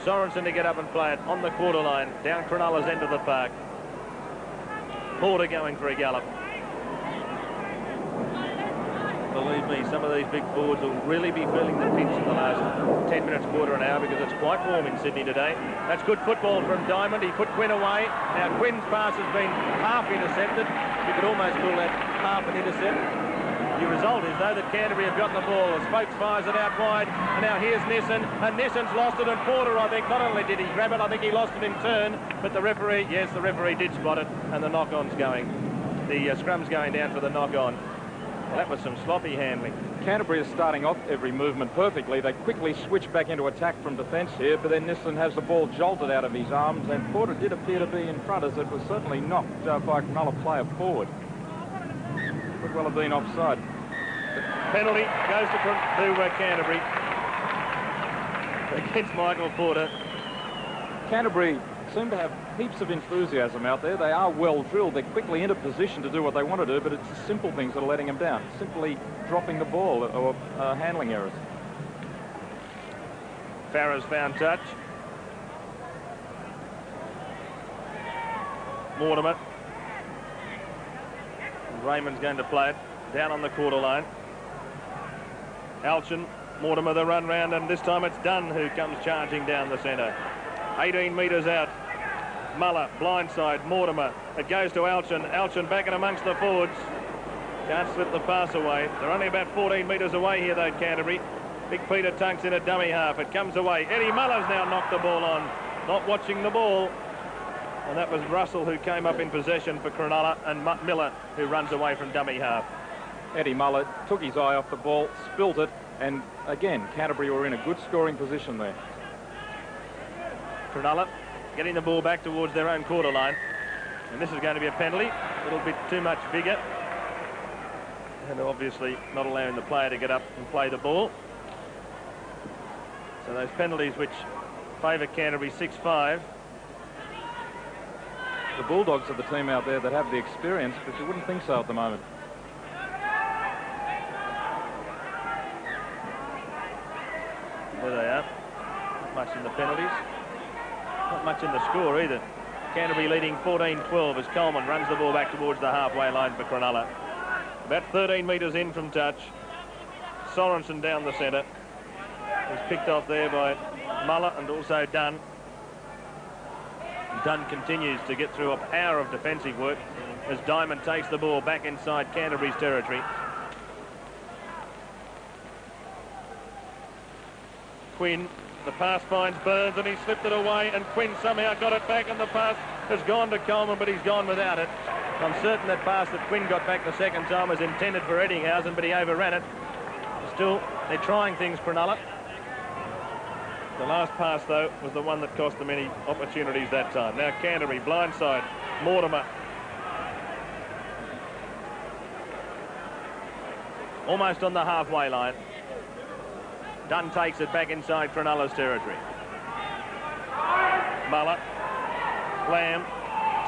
Sorensen to get up and play it on the quarter line, down Cronulla's end of the park. Porter going for a gallop. The believe me, some of these big forwards will really be feeling the pinch in the last 10 minutes, quarter an hour, because it's quite warm in Sydney today. That's good football from Diamond. He put Quinn away. Now Quinn's pass has been half intercepted. You could almost call that half an intercept. The result is, though, that Canterbury have gotten the ball. Spokes fires it out wide, and now here's Nissen, and Nissen's lost it, and Porter, I think, not only did he grab it, I think he lost it in turn, but the referee, yes, the referee did spot it, and the knock-on's going. The scrum's going down for the knock-on. Well, that was some sloppy handling. Canterbury is starting off every movement perfectly. They quickly switch back into attack from defence here, but then Nissen has the ball jolted out of his arms, and Porter did appear to be in front, as it was certainly knocked by a Cronulla player forward. Could well have been offside. Penalty goes to Canterbury against Michael Porter. Canterbury seem to have heaps of enthusiasm out there. They are well drilled. They're quickly into position to do what they want to do, but it's the simple things that are letting them down. Simply dropping the ball or handling errors. Farrah's found touch. Mortimer. Raymond's going to play it down on the quarter line. Alchin, Mortimer the run round, and this time it's Dunn who comes charging down the centre. 18 metres out. Muller, blindside, Mortimer. It goes to Alchin. Alchin back in amongst the forwards. Can't slip the pass away. They're only about 14 metres away here, though, Canterbury. Big Peter Tunks in a dummy half. It comes away. Eddie Muller's now knocked the ball on. Not watching the ball. And that was Russell who came up in possession for Cronulla, and Miller who runs away from dummy half. Eddie Muller took his eye off the ball, spilt it, and again, Canterbury were in a good scoring position there. Cronulla getting the ball back towards their own quarter line. And this is going to be a penalty. A little bit too much bigger. And obviously not allowing the player to get up and play the ball. So those penalties which favour Canterbury 6-5. The Bulldogs are the team out there that have the experience, but you wouldn't think so at the moment. There they are. Not much in the penalties. Not much in the score either. Canterbury leading 14-12 as Coleman runs the ball back towards the halfway line for Cronulla. About 13 metres in from touch. Sorensen down the centre. He's picked off there by Muller and also Dunn. Dunn continues to get through a power of defensive work as Diamond takes the ball back inside Canterbury's territory. Quinn, the pass finds Burns and he slipped it away, and Quinn somehow got it back, and the pass has gone to Coleman, but he's gone without it. I'm certain that pass that Quinn got back the second time was intended for Eddinghausen, but he overran it. Still, they're trying things, Cronulla. The last pass, though, was the one that cost them any opportunities that time. Now Canterbury, blindside, Mortimer. Almost on the halfway line. Dunn takes it back inside Cronulla's territory. Muller, Lamb,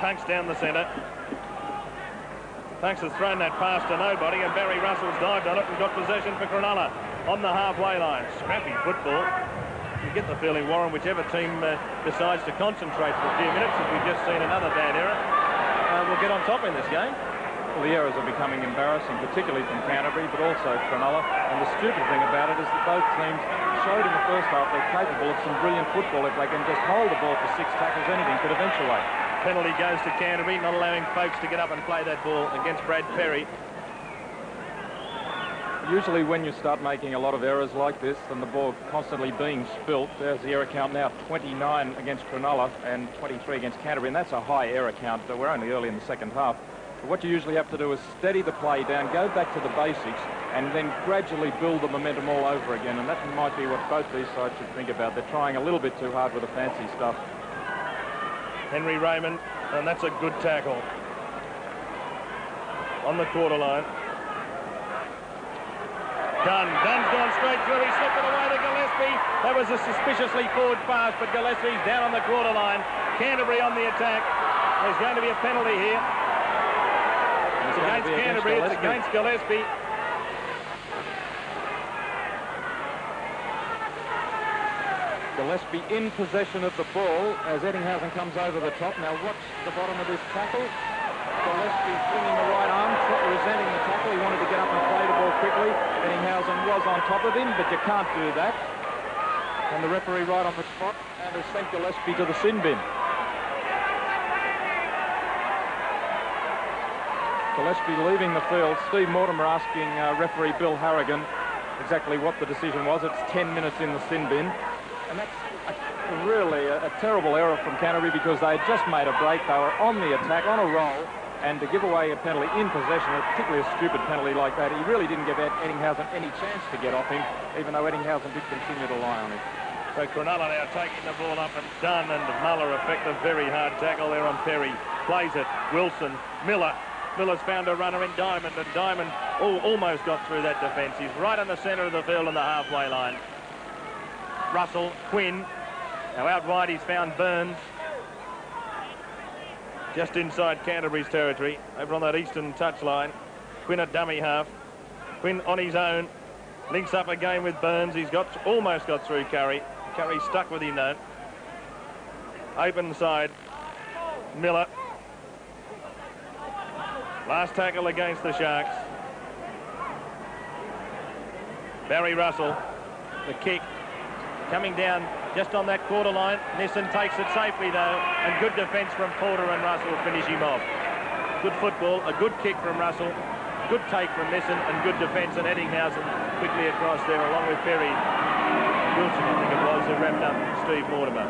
Tunks down the centre. Tunks has thrown that pass to nobody, and Barry Russell's dived on it and got possession for Cronulla on the halfway line. Scrappy football. You get the feeling, Warren, whichever team decides to concentrate for a few minutes, as we've just seen another bad error, will get on top in this game. Well, the errors are becoming embarrassing, particularly from Canterbury, but also Cronulla. And the stupid thing about it is that both teams showed in the first half they're capable of some brilliant football. If they can just hold the ball for 6 tackles, anything could eventuate. Penalty goes to Canterbury, not allowing folks to get up and play that ball against Brad Perry. Usually when you start making a lot of errors like this and the ball constantly being spilt, there's the error count now 29 against Cronulla and 23 against Canterbury, and that's a high error count. We're only early in the second half. But what you usually have to do is steady the play down, go back to the basics, and then gradually build the momentum all over again, and that might be what both these sides should think about. They're trying a little bit too hard with the fancy stuff. Henry Raymond, and that's a good tackle. On the quarter line. Dunn's gone straight through. He slipped it away to Gillespie. That was a suspiciously forward pass, but Gillespie's down on the quarter line. Canterbury on the attack. There's going to be a penalty here. It's against Canterbury. It's against Gillespie. Gillespie in possession of the ball as Eddinghausen comes over the top. Now watch the bottom of this tackle. By Gillespie swinging the right arm, resenting the tackle. He wanted to get up and play the ball quickly. Ettinghausen was on top of him, but you can't do that. And the referee right on the spot and has sent Gillespie to the sin bin. Gillespie leaving the field. Steve Mortimer asking referee Bill Harrigan exactly what the decision was. It's 10 minutes in the sin bin. And that's really a terrible error from Canterbury because they had just made a break. They were on the attack, on a roll, and to give away a penalty in possession, particularly a stupid penalty like that, he really didn't give Ettinghausen any chance to get off him, even though Ettinghausen did continue to lie on him. So Cronulla now taking the ball up and Dunn and Muller effect a very hard tackle there on Perry. Plays it, Wilson, Miller. Miller's found a runner in Diamond, and Diamond almost got through that defence. He's right in the centre of the field on the halfway line. Russell, Quinn. Now out wide he's found Burns. Just inside Canterbury's territory, over on that eastern touchline. Quinn at dummy half. Quinn on his own. Links up again with Burns. He's almost got through Curry. Curry stuck with him though. Open side. Miller. Last tackle against the Sharks. Barry Russell. The kick. Coming down just on that quarter line. Nissen takes it safely though, and good defence from Porter and Russell finish him off. Good football, a good kick from Russell, good take from Nissen, and good defence, and Ettinghausen quickly across there along with Perry. Wilson, I think it was, who wrapped up Steve Mortimer.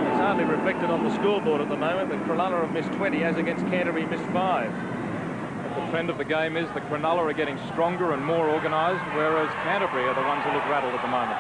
It's hardly reflected on the scoreboard at the moment, but Cronulla have missed 20, as against Canterbury missed 5. The trend of the game is the Cronulla are getting stronger and more organised, whereas Canterbury are the ones who look rattled at the moment.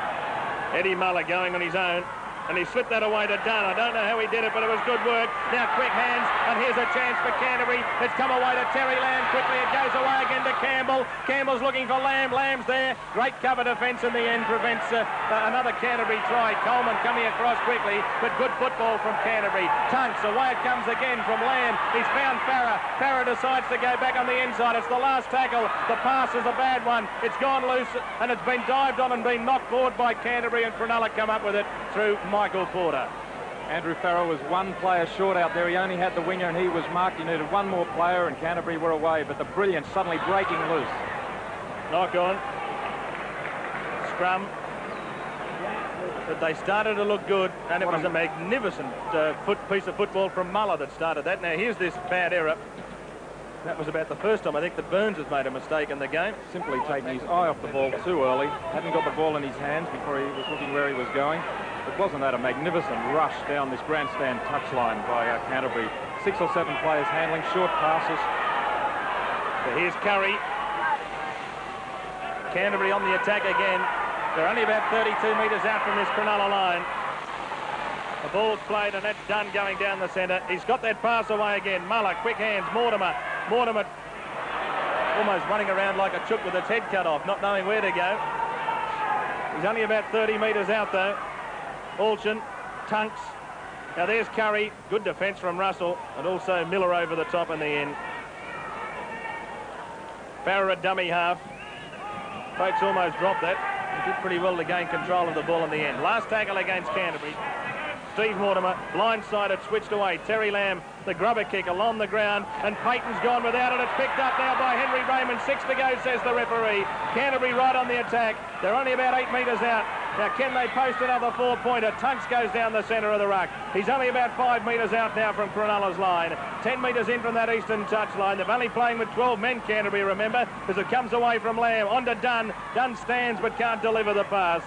Eddie Muller going on his own, and he slipped that away to Dunn. I don't know how he did it, but it was good work. Now quick hands, and here's a chance for Canterbury. It's come away to Terry Lamb quickly. It goes away again to Campbell. Campbell's looking for Lamb. Lamb's there. Great cover defence in the end prevents another Canterbury try. Coleman coming across quickly, but good football from Canterbury. Tunks, away it comes again from Lamb. He's found Farah. Farah decides to go back on the inside. It's the last tackle. The pass is a bad one. It's gone loose, and it's been dived on and been knocked forward by Canterbury, and Cronulla come up with it through Michael Porter. Andrew Farrell was one player short out there. He only had the winger and he was marked. He needed one more player and Canterbury were away, but the brilliance suddenly breaking loose. Knock on. Scrum. But they started to look good, and it was a magnificent piece of football from Muller that started that. Now here's this bad error. That was about the first time I think that Burns has made a mistake in the game. Simply taking his eye off the ball too early. Hadn't got the ball in his hands before he was looking where he was going. But wasn't that a magnificent rush down this grandstand touchline by Canterbury? 6 or 7 players handling short passes. So here's Curry. Canterbury on the attack again. They're only about 32 metres out from this Cronulla line. The ball's played, and that's Dunn going down the centre. He's got that pass away again. Muller, quick hands, Mortimer. Mortimer almost running around like a chook with its head cut off, not knowing where to go. He's only about 30 metres out though. Alchin, Tunks. Now there's Curry. Good defence from Russell, and also Miller over the top in the end. Farah at dummy half. Folks almost dropped that. He did pretty well to gain control of the ball in the end. Last tackle against Canterbury. Steve Mortimer, blindsided, switched away. Terry Lamb, the grubber kick along the ground, and Payton's gone without it. It's picked up now by Henry Raymond. 6 to go, says the referee. Canterbury right on the attack. They're only about 8 metres out. Now, can they post another 4-pointer? Tunks goes down the centre of the ruck. He's only about 5 metres out now from Cronulla's line. 10 metres in from that eastern touchline. They're only playing with 12 men, Canterbury, remember, as it comes away from Lamb. On to Dunn. Dunn stands but can't deliver the pass.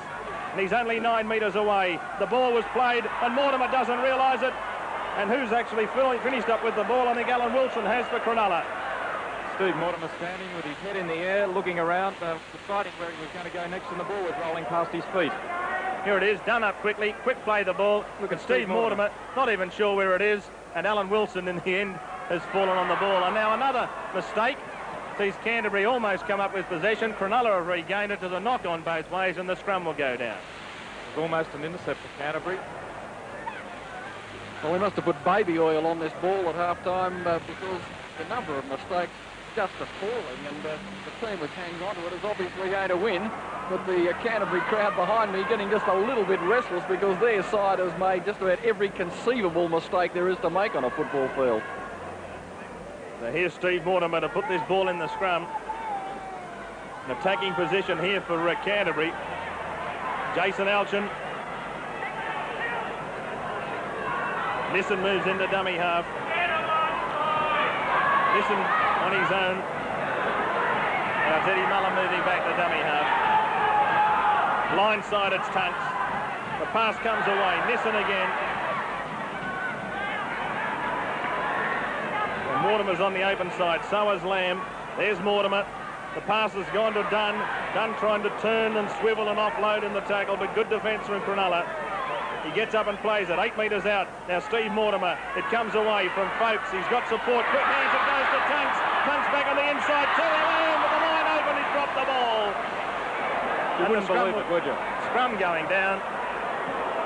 And he's only 9 metres away. The ball was played, and Mortimer doesn't realise it. And who's actually finished up with the ball? I think Alan Wilson has for Cronulla. Steve Mortimer standing with his head in the air, looking around, deciding where he was going to go next, and the ball was rolling past his feet. Here it is, done up quickly, quick play the ball. Look at Steve Mortimer, not even sure where it is, and Alan Wilson in the end has fallen on the ball. And now another mistake. Sees Canterbury almost come up with possession. Cronulla have regained it to the knock-on both ways, and the scrum will go down. It was almost an intercept for Canterbury. Well, we must have put baby oil on this ball at half-time because the number of mistakes just appalling, and the team which hangs on to it is obviously going to win. But the Canterbury crowd behind me getting just a little bit restless because their side has made just about every conceivable mistake there is to make on a football field. Now here's Steve Mortimer to put this ball in the scrum. An attacking position here for Canterbury. Jason Alchin. Nissen moves into dummy half. Nissen on his own. Now it's Eddie Mullen moving back to dummy half. Blindside, it's Tunks. The pass comes away. Nissen again. And Mortimer's on the open side. So is Lamb. There's Mortimer. The pass has gone to Dunn. Dunn trying to turn and swivel and offload in the tackle, but good defence from Cronulla. He gets up and plays it 8 metres out. Now Steve Mortimer. It comes away from Folks. He's got support. Quick hands. It goes to Tunks. Tunks back on the inside. Terry Lamb with the line open. He's dropped the ball. You wouldn't believe it, would you? Scrum going down,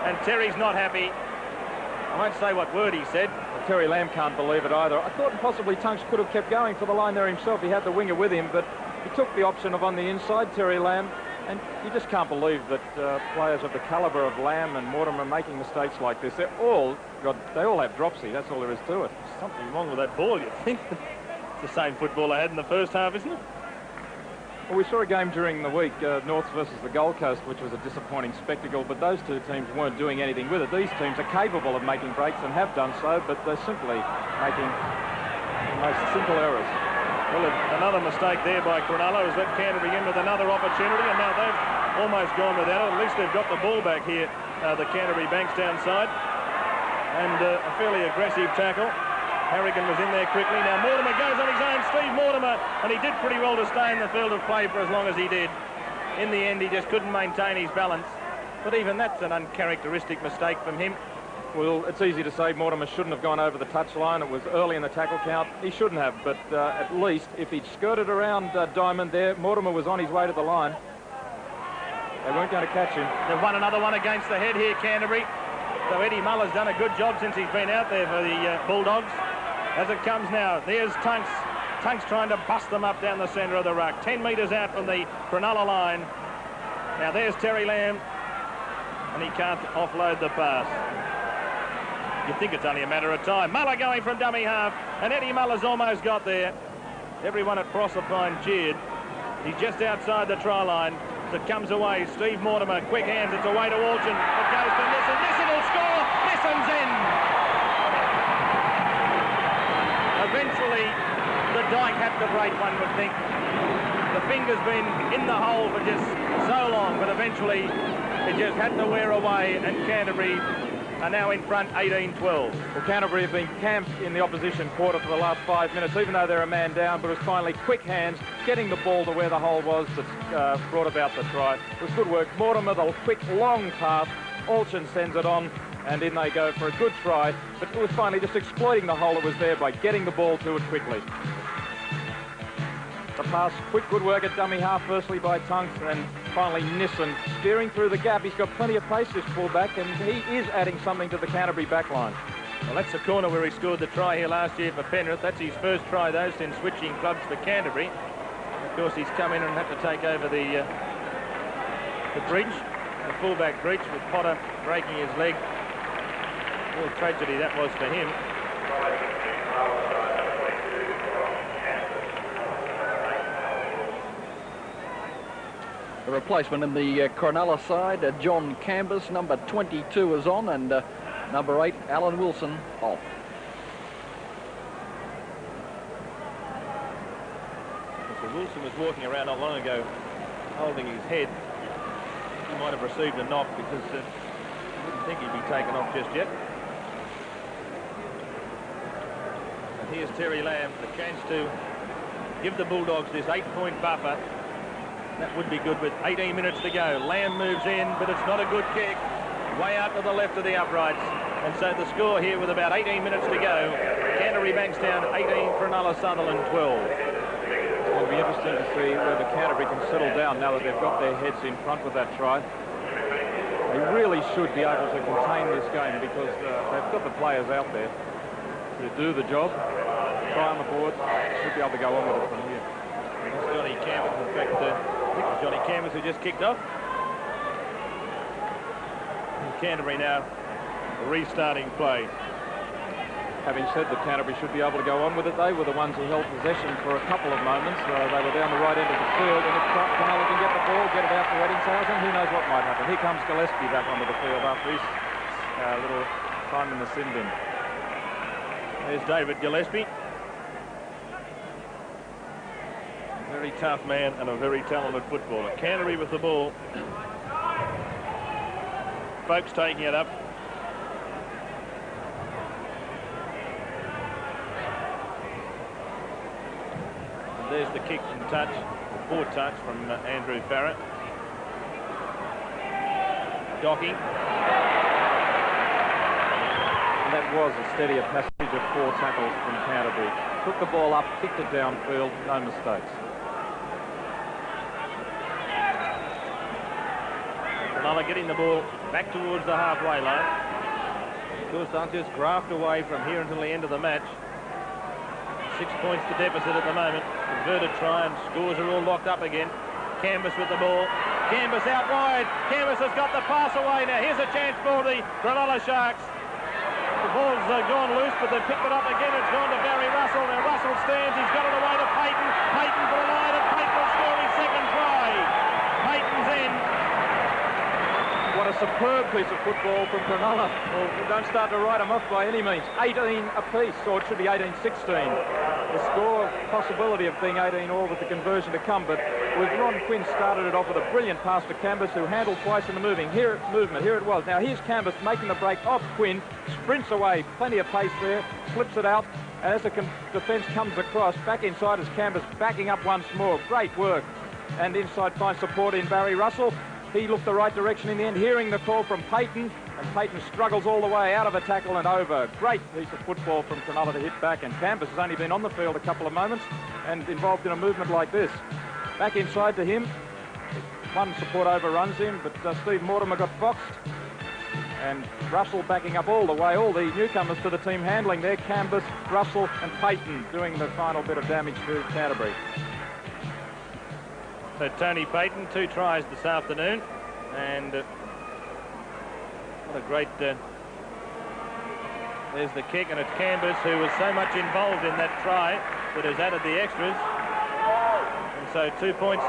and Terry's not happy. I won't say what word he said. Well, Terry Lamb can't believe it either. I thought possibly Tunks could have kept going for the line there himself. He had the winger with him, but he took the option of on the inside, Terry Lamb, and you just can't believe that players of the calibre of Lamb and Mortimer making mistakes like this. They all have dropsy. That's all there is to it. Something wrong with that ball, you think? It's the same football I had in the first half, isn't it? Well, we saw a game during the week, North versus the Gold Coast, which was a disappointing spectacle, but those two teams weren't doing anything with it. These teams are capable of making breaks and have done so, but they're simply making the most simple errors. Well, another mistake there by Cronulla has let Canterbury in with another opportunity, and now they've almost gone without it. At least they've got the ball back here, the Canterbury-Bankstown side, and a fairly aggressive tackle. Harrigan was in there quickly. Now Mortimer goes on his own. Steve Mortimer, and he did pretty well to stay in the field of play for as long as he did. In the end, he just couldn't maintain his balance. But even that's an uncharacteristic mistake from him. Well, it's easy to say Mortimer shouldn't have gone over the touchline. It was early in the tackle count. He shouldn't have, but at least if he'd skirted around Diamond there, Mortimer was on his way to the line. They weren't going to catch him. They've won another one against the head here, Canterbury. So Eddie Muller's done a good job since he's been out there for the Bulldogs. As it comes now, there's Tunks. Tunks trying to bust them up down the centre of the ruck. 10 metres out from the Cronulla line. Now there's Terry Lamb, and he can't offload the pass. You'd think it's only a matter of time. Muller going from dummy half, and Eddie Muller's almost got there. Everyone at Proserpine cheered. He's just outside the try line. It comes away. Steve Mortimer, quick hands. It's away to Alchin. It goes to Nissen. Nissen will score. Nissen's in. Eventually, the dike had to break, one would think. The finger's been in the hole for just so long, but eventually it just had to wear away, and Canterbury are now in front 18-12. Well, Canterbury have been camped in the opposition quarter for the last 5 minutes, even though they're a man down, but it was finally quick hands, getting the ball to where the hole was that brought about the try. It was good work. Mortimer, the quick, long pass. Alchin sends it on, and in they go for a good try, but it was finally just exploiting the hole that was there by getting the ball to it quickly. The pass, quick, good work at dummy half, firstly by Tunks, and finally Nissen steering through the gap. He's got plenty of pace, this fullback, and he is adding something to the Canterbury backline. Well, that's the corner where he scored the try here last year for Penrith. That's his first try, though, since switching clubs for Canterbury. Of course, he's come in and had to take over the breach, the fullback breach, with Potter breaking his leg. Real tragedy that was for him. The replacement in the Cronulla side, John Cambers, number 22 is on, and number 8, Alan Wilson, off. So Wilson was walking around not long ago holding his head. He might have received a knock because I wouldn't think he'd be taken off just yet. And here's Terry Lamb, the chance to give the Bulldogs this 8-point buffer. That would be good with 18 minutes to go. Lamb moves in, but it's not a good kick. Way out to the left of the uprights. And so the score here with about 18 minutes to go. Canterbury-Bankstown 18, Cronulla-Sutherland 12. It'll be interesting to see whether Canterbury can settle down now that they've got their heads in front with that try. They really should be able to contain this game because they've got the players out there to do the job. try on the board. Should be able to go on with it from here. That's Johnny Canvas. In fact, I think it was Johnny Canvas who just kicked off. Canterbury now restarting play. Having said that Canterbury should be able to go on with it, they were the ones who held possession for a couple of moments. They were down the right end of the field, and if Cronulla can get the ball, get it out to Eddingshausen, who knows what might happen. Here comes Gillespie back onto the field after his little time in the sin bin. There's David Gillespie. Very tough man and a very talented footballer. Canterbury with the ball. Folks taking it up. And there's the kick and touch, the forward touch from Andrew Farrett. Docking. And that was a steadier passage of 4 tackles from Canterbury. Took the ball up, kicked it downfield, no mistakes. Cronulla getting the ball back towards the halfway line. Of course, they'll just graft away from here until the end of the match. 6 points to deficit at the moment. Converted try and scores are all locked up again. Canvas with the ball. Canvas out wide. Canvas has got the pass away now. Here's a chance for the Cronulla Sharks. The ball's gone loose, but they've picked it up again. It's gone to Barry Russell. Now Russell stands. He's got it away to Payton. Payton for the line, and Payton will score his second try. Payton's in. What a superb piece of football from Cronulla. Well, we don't start to write them off by any means. 18 apiece, or it should be 18-16. The score possibility of being 18 all with the conversion to come, but with Ron Quinn started it off with a brilliant pass to Canvas, who handled twice in the movement. Here it was. Now here's Canvas making the break off Quinn, sprints away, plenty of pace there, slips it out, and as the defence comes across, back inside is Canvas, backing up once more. Great work. And inside finds support in Barry Russell. He looked the right direction in the end, hearing the call from Payton, and Payton struggles all the way out of a tackle and over. Great piece of football from Cronulla to hit back, and Canvas has only been on the field a couple of moments and involved in a movement like this. Back inside to him. One support overruns him, but Steve Mortimer got boxed. And Russell backing up all the way, all the newcomers to the team handling there. Canvas, Russell and Payton doing the final bit of damage to Canterbury. So Tony Payton, 2 tries this afternoon, and what a great, there's the kick, and it's Canvas who was so much involved in that try that has added the extras. And so 2 points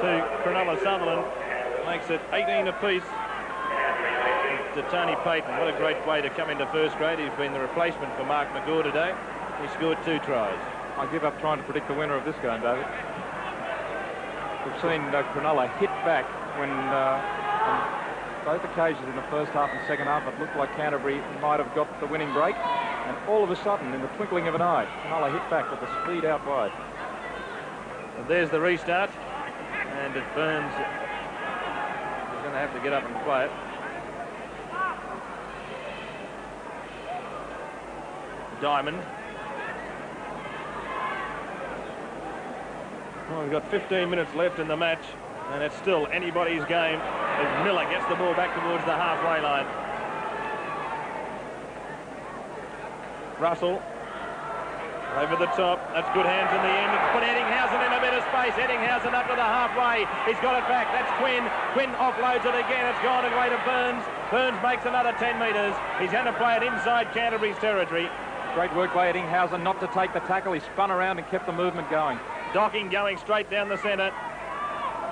to Cronulla-Sutherland, makes it 18 apiece to Tony Payton. What a great way to come into first grade. He's been the replacement for Mark McGaw today. He scored 2 tries. I give up trying to predict the winner of this game, David. We've seen Cronulla hit back when on both occasions in the first half and second half it looked like Canterbury might have got the winning break, and all of a sudden in the twinkling of an eye Cronulla hit back with the speed out wide. And there's the restart, and it Burns is going to have to get up and play it. Diamond. Well, we've got 15 minutes left in the match, and it's still anybody's game as Miller gets the ball back towards the halfway line. Russell over the top. That's good hands in the end. It's put Eddingshausen in a bit of space. Eddingshausen up to the halfway. He's got it back. That's Quinn. Quinn offloads it again. It's gone away to Burns. Burns makes another 10 metres. He's going to play it inside Canterbury's territory. Great work by Eddingshausen not to take the tackle. He spun around and kept the movement going. Docking going straight down the centre.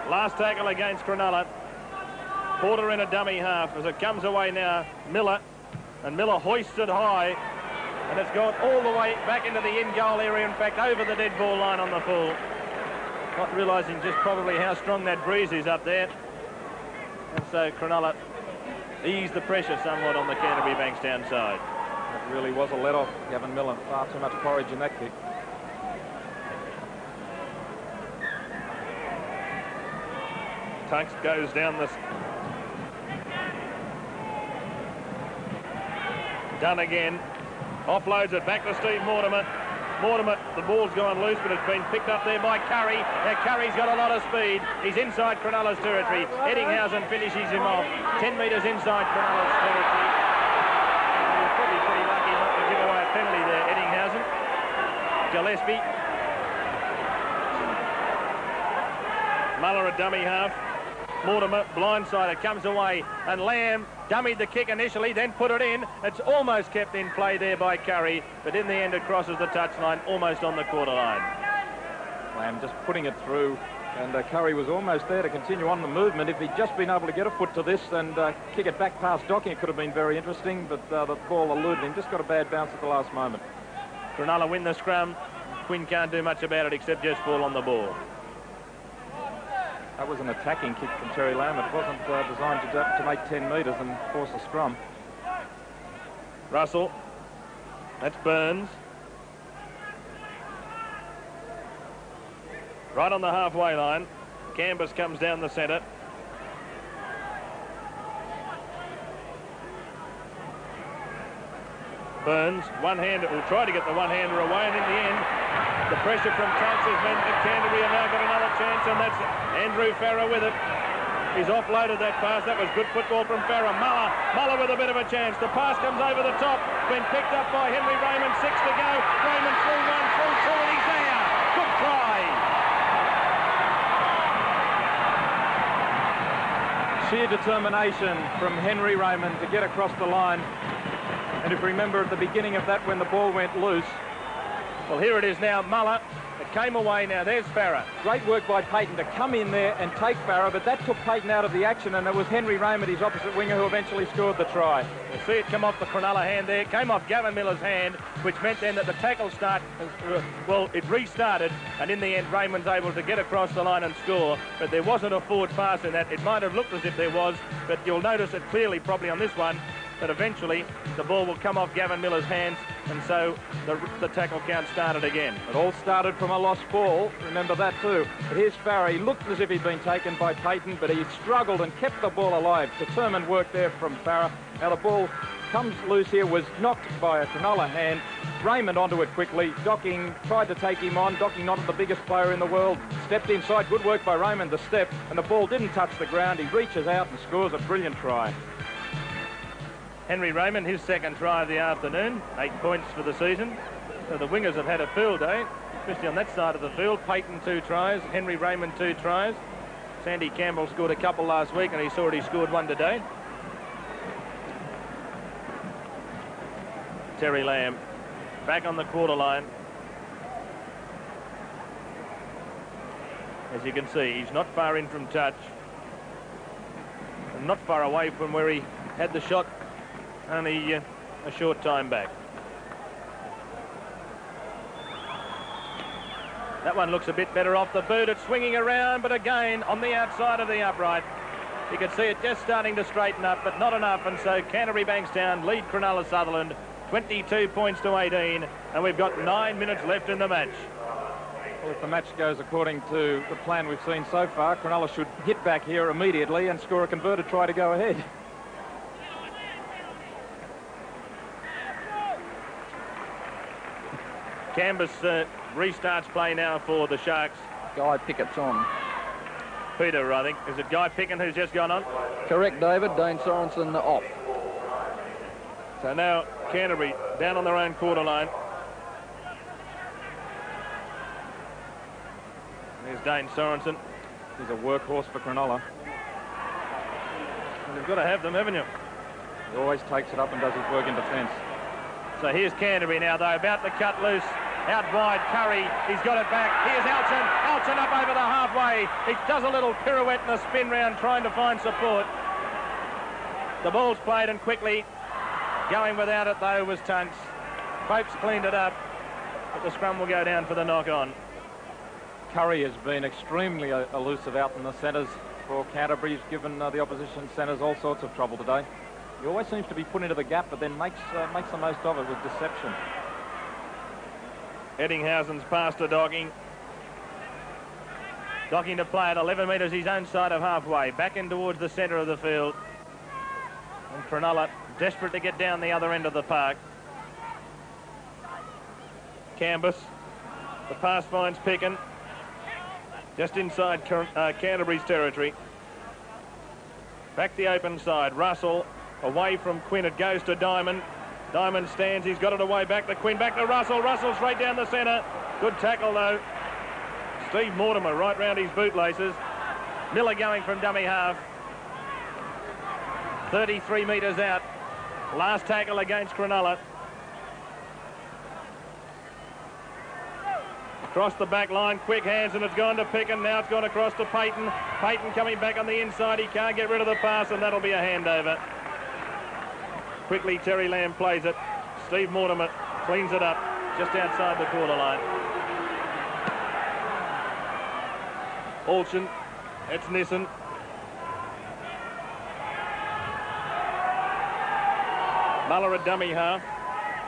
Last tackle against Cronulla. Porter in a dummy half as it comes away now. Miller, and Miller hoists it high, and it's gone all the way back into the in-goal area, in fact over the dead ball line on the full. Not realising just probably how strong that breeze is up there. And so Cronulla eased the pressure somewhat on the Canterbury-Bankstown side. That really was a let-off. Gavin Miller, far too much porridge in that kick. Tunks goes down this. Done again. Offloads it back to Steve Mortimer. Mortimer, the ball's gone loose, but it's been picked up there by Curry. Now Curry's got a lot of speed. He's inside Cronulla's territory. Eddingshausen finishes him off. 10 metres inside Cronulla's territory. He was probably pretty lucky not to give away a penalty there, Eddingshausen. Gillespie. Muller a dummy half. Mortimer, blindsider, comes away, and Lamb dummied the kick initially, then put it in. It's almost kept in play there by Curry, but in the end it crosses the touchline, almost on the quarter line. Lamb just putting it through, and Curry was almost there to continue on the movement. If he'd just been able to get a foot to this and kick it back past Docking, it could have been very interesting, but the ball eluded him. Just got a bad bounce at the last moment. Cronulla win the scrum. Quinn can't do much about it except just fall on the ball. That was an attacking kick from Terry Lamb. It wasn't designed to make 10 metres and force a scrum. Russell. That's Burns. Right on the halfway line. Canvas comes down the centre. Burns, one-hander, will try to get the one-hander away, and in the end, the pressure from Touch has meant that Canterbury have now got another chance, and that's Andrew Farrer with it. He's offloaded that pass. That was good football from Farrer. Muller with a bit of a chance. The pass comes over the top, been picked up by Henry Raymond. 6 to go. Raymond through 1, through 2, and he's there. Good try. Sheer determination from Henry Raymond to get across the line. And if you remember at the beginning of that when the ball went loose. Well, here it is now, Muller. It came away now. There's Farrer. Great work by Payton to come in there and take Farrer, but that took Payton out of the action, and it was Henry Raymond, his opposite winger, who eventually scored the try. You'll see it come off the Cronulla hand there. It came off Gavin Miller's hand, which meant then that the tackle it restarted, and in the end Raymond's able to get across the line and score, but there wasn't a forward pass in that. It might have looked as if there was, but you'll notice it clearly probably on this one, that eventually the ball will come off Gavin Miller's hands, and so the tackle count started again. It all started from a lost ball, remember that too. But here's Farrer. He looked as if he'd been taken by Payton, but he struggled and kept the ball alive. Determined work there from Farrer. Now the ball comes loose here, was knocked by a Cronulla hand. Raymond onto it quickly. Docking tried to take him on. Docking, not the biggest player in the world, stepped inside. Good work by Raymond, the step, and the ball didn't touch the ground. He reaches out and scores a brilliant try. Henry Raymond, his second try of the afternoon, 8 points for the season. So the wingers have had a field day, especially on that side of the field. Payton 2 tries, Henry Raymond 2 tries. Sandy Campbell scored a couple last week, and he's already scored 1 today. Terry Lamb back on the quarter line. As you can see, he's not far in from touch, and not far away from where he had the shot only a short time back. That one looks a bit better off the boot. It's swinging around, but again on the outside of the upright. You can see it just starting to straighten up, but not enough, and so Canterbury-Bankstown lead Cronulla-Sutherland 22 points to 18, and we've got 9 minutes left in the match. Well, if the match goes according to the plan we've seen so far, Cronulla should hit back here immediately and score a converted try to go ahead. Canvas restarts play now for the Sharks. Guy Pickett's on. Peter, I think. Is it Guy Pickett who's just gone on? Correct, David. Dane Sorensen off. So now Canterbury down on their own quarter line. There's Dane Sorensen. He's a workhorse for Cronulla. Well, you've got to have them, haven't you? He always takes it up and does his work in defence. So here's Canterbury now, though, about to cut loose. Out wide, Curry. He's got it back. Here's Alton. Alton up over the halfway. He does a little pirouette and a spin round trying to find support. The ball's played, and quickly going without it, though, was Tunks. Popes cleaned it up, but the scrum will go down for the knock-on. Curry has been extremely elusive out in the centres for Canterbury. He's given the opposition centres all sorts of trouble today. He always seems to be put into the gap, but then makes the most of it with deception. Eddinghausen's pass to Docking. Docking to play at 11 metres his own side of halfway. Back in towards the centre of the field. And Cronulla desperate to get down the other end of the park. Canvas. The pass finds Picken. Just inside Canterbury's territory. Back the open side. Russell away from Quinn. It goes to Diamond. Diamond stands. He's got it away. Back to Quinn. Back to Russell. Russell straight down the centre. Good tackle, though. Steve Mortimer right round his bootlaces. Miller going from dummy half. 33 metres out. Last tackle against Cronulla. Across the back line, quick hands, and it's gone to Picken. Now it's gone across to Payton. Payton coming back on the inside. He can't get rid of the pass, and that'll be a handover. Quickly, Terry Lamb plays it. Steve Mortimer cleans it up just outside the quarter line. Alston, it's Nissen. Muller at dummy half.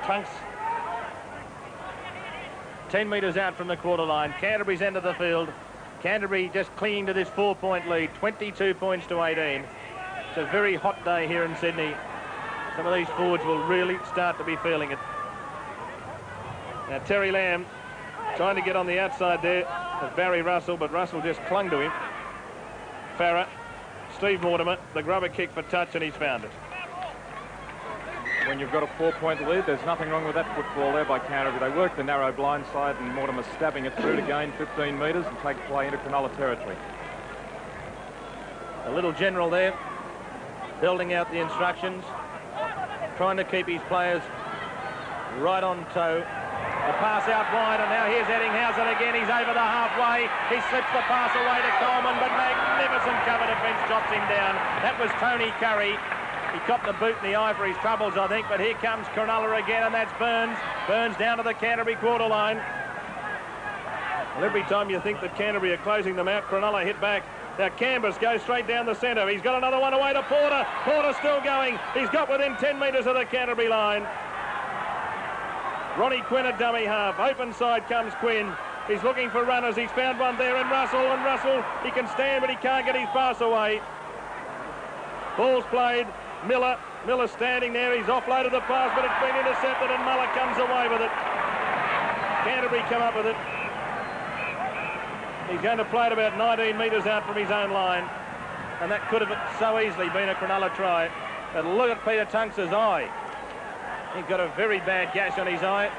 Tunks 10 metres out from the quarter line. Canterbury's end of the field. Canterbury just clinging to this 4-point lead, 22 points to 18. It's a very hot day here in Sydney. Some of these forwards will really start to be feeling it. Now Terry Lamb trying to get on the outside there of Barry Russell, but Russell just clung to him. Farah, Steve Mortimer, the grubber kick for touch, and he's found it. When you've got a 4-point lead, there's nothing wrong with that football there by Canterbury. They work the narrow blind side, and Mortimer stabbing it through to gain 15 metres and take play into Cronulla territory. A little general there, building out the instructions, trying to keep his players right on toe. The pass out wide, and now here's Eddinghausen again. He's over the halfway. He slips the pass away to Coleman, but magnificent cover defence drops him down. That was Tony Curry. He copped the boot in the eye for his troubles, I think, but here comes Cronulla again, and that's Burns. Burns down to the Canterbury quarter line. Well, every time you think that Canterbury are closing them out, Cronulla hit back. Now Canvas goes straight down the centre. He's got another one away to Porter. Porter still going. He's got within 10 metres of the Canterbury line. Ronnie Quinn at dummy half. Open side comes Quinn. He's looking for runners. He's found one there in Russell, and Russell, he can stand, but he can't get his pass away. Ball's played. Miller standing there. He's offloaded the pass, but it's been intercepted, and Muller comes away with it. Canterbury come up with it. He's going to play it about 19 metres out from his own line, and that could have so easily been a Cronulla try. But look at Peter Tunks's eye. He's got a very bad gash on his eye.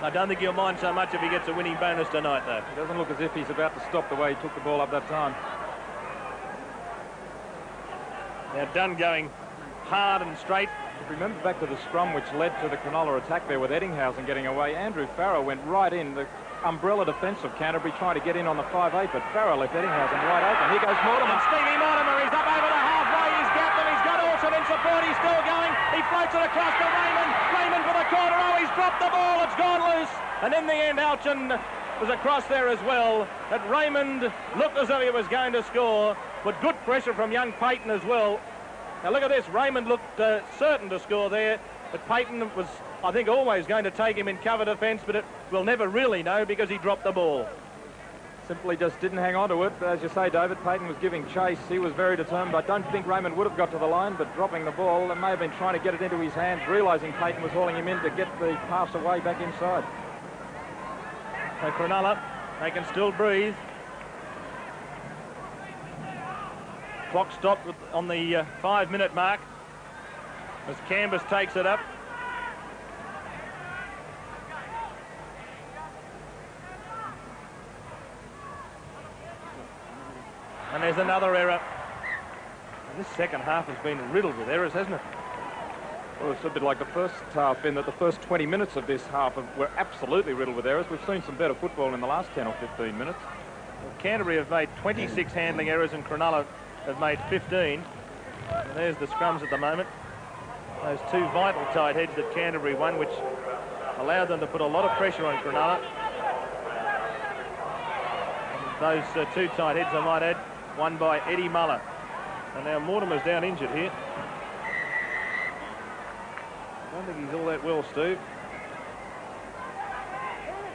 I don't think he'll mind so much if he gets a winning bonus tonight, though. It doesn't look as if he's about to stop the way he took the ball up that time. Now Dunn going hard and straight. If you remember back to the scrum which led to the Cronulla attack there with Eddinghausen getting away, Andrew Farrell went right in. The umbrella defence of Canterbury trying to get in on the 5'8", but Farrell left Eddinghausen wide open. Here goes Mortimer. And Stevie Mortimer, he's up over the halfway. He's gapped them. He's got Alston in support. He's still going. He floats it across to Raymond. Raymond for the corner. Oh, he's dropped the ball. It's gone loose. And in the end, Alchin was across there as well. But Raymond looked as though he was going to score, but good pressure from young Payton as well. Now look at this. Raymond looked certain to score there, but Payton was, I think, always going to take him in cover defence, but it will never really know because he dropped the ball. Simply just didn't hang on to it. As you say, David, Payton was giving chase. He was very determined. I don't think Raymond would have got to the line, but dropping the ball, and may have been trying to get it into his hands, realising Payton was hauling him in to get the pass away back inside. So Cronulla, they can still breathe. Clock stopped on the 5-minute mark as Canvas takes it up. And there's another error. And this second half has been riddled with errors, hasn't it? Well, it's a bit like the first half, in that the first 20 minutes of this half were absolutely riddled with errors. We've seen some better football in the last 10 or 15 minutes. Well, Canterbury have made 26 handling errors and Cronulla have made 15. And there's the scrums at the moment. Those two vital tight heads that Canterbury won, which allowed them to put a lot of pressure on Cronulla. And those two tight heads, I might add, won by Eddie Muller. And now Mortimer's down injured here. I don't think he's all that well, Steve.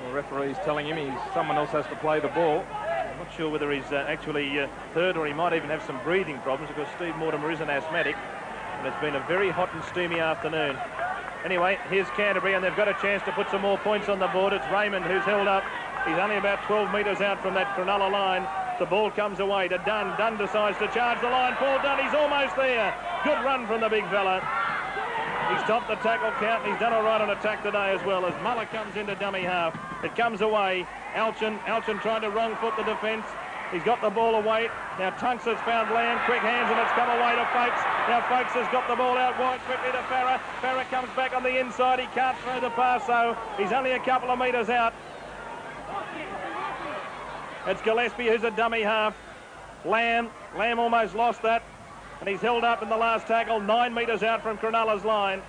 The referee's telling him someone else has to play the ball. I'm not sure whether he's actually hurt or he might even have some breathing problems, because Steve Mortimer is an asthmatic, and it's been a very hot and steamy afternoon. Anyway, here's Canterbury, and they've got a chance to put some more points on the board. It's Raymond who's held up. He's only about 12 metres out from that Cronulla line. The ball comes away to Dunn. Dunn decides to charge the line. Paul Dunn, he's almost there. Good run from the big fella. He's topped the tackle count, and he's done all right on attack today as well, as Muller comes into dummy half. It comes away. Alchin trying to wrong foot the defence. He's got the ball away. Now Tunks has found Lamb, quick hands, and it's come away to Folkes. Now Folkes has got the ball out wide quickly to Farah. Farah comes back on the inside. He can't throw the pass, so he's only a couple of metres out. It's Gillespie who's a dummy half. Lamb almost lost that, and he's held up in the last tackle, 9 metres out from Cronulla's line.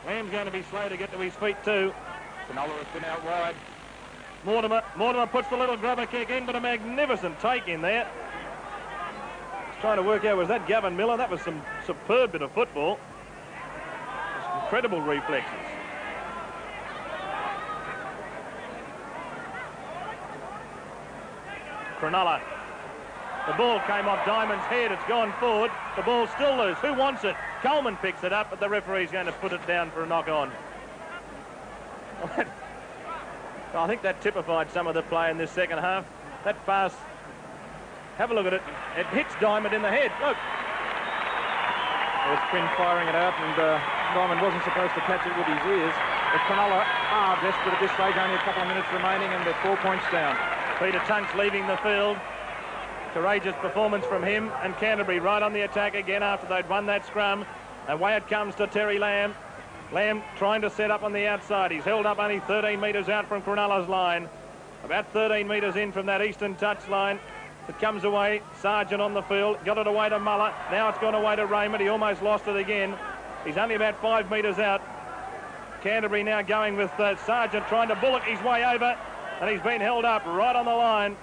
Lamb's going to be slow to get to his feet too. Cronulla has been out wide. Mortimer puts the little grubber kick in, but a magnificent take in there. He's trying to work out, was that Gavin Miller? That was some superb bit of football. Just incredible reflexes. Cronulla. The ball came off Diamond's head. It's gone forward. The ball's still loose. Who wants it? Coleman picks it up, but the referee's going to put it down for a knock-on. I think that typified some of the play in this second half. That pass, have a look at it. It hits Diamond in the head. Look. There's Quinn firing it out, and Diamond wasn't supposed to catch it with his ears. But Cronulla are desperate at this stage, only a couple of minutes remaining, and they're 4 points down. Peter Tunks leaving the field. Courageous performance from him, and Canterbury right on the attack again after they'd won that scrum. Away it comes to Terry Lamb. Lamb trying to set up on the outside. He's held up only 13 metres out from Cronulla's line. About 13 metres in from that eastern touch line. It comes away. Sargent on the field. Got it away to Muller. Now it's gone away to Raymond. He almost lost it again. He's only about 5 metres out. Canterbury now going with Sargent trying to bullock his way over. And he's been held up right on the line.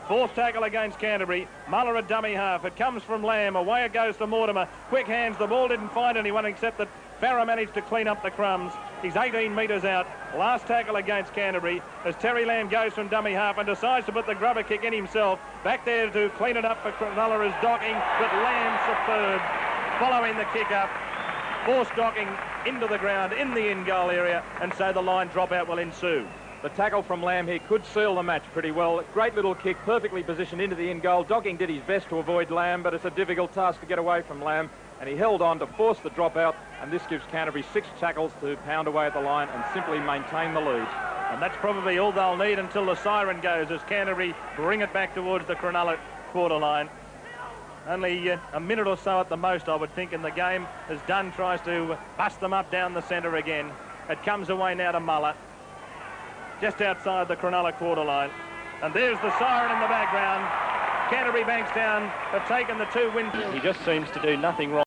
Fourth tackle against Canterbury. Muller a dummy half. It comes from Lamb. Away it goes to Mortimer. Quick hands. The ball didn't find anyone except that Farah managed to clean up the crumbs. He's 18 metres out. Last tackle against Canterbury as Terry Lamb goes from dummy half and decides to put the grubber kick in himself. Back there to clean it up for Cronulla is Docking, but Lamb superb. Following the kick up. Force Docking into the ground in the in-goal area, and so the line dropout will ensue. The tackle from Lamb here could seal the match pretty well. Great little kick, perfectly positioned into the in-goal. Docking did his best to avoid Lamb, but it's a difficult task to get away from Lamb. And he held on to force the dropout, and this gives Canterbury 6 tackles to pound away at the line and simply maintain the lead. And that's probably all they'll need until the siren goes as Canterbury bring it back towards the Cronulla quarter line. Only a minute or so at the most, I would think, in the game as Dunn tries to bust them up down the centre again. It comes away now to Muller, just outside the Cronulla quarter line. And there's the siren in the background. Canterbury-Bankstown have taken the 2 Winfield. He just seems to do nothing wrong.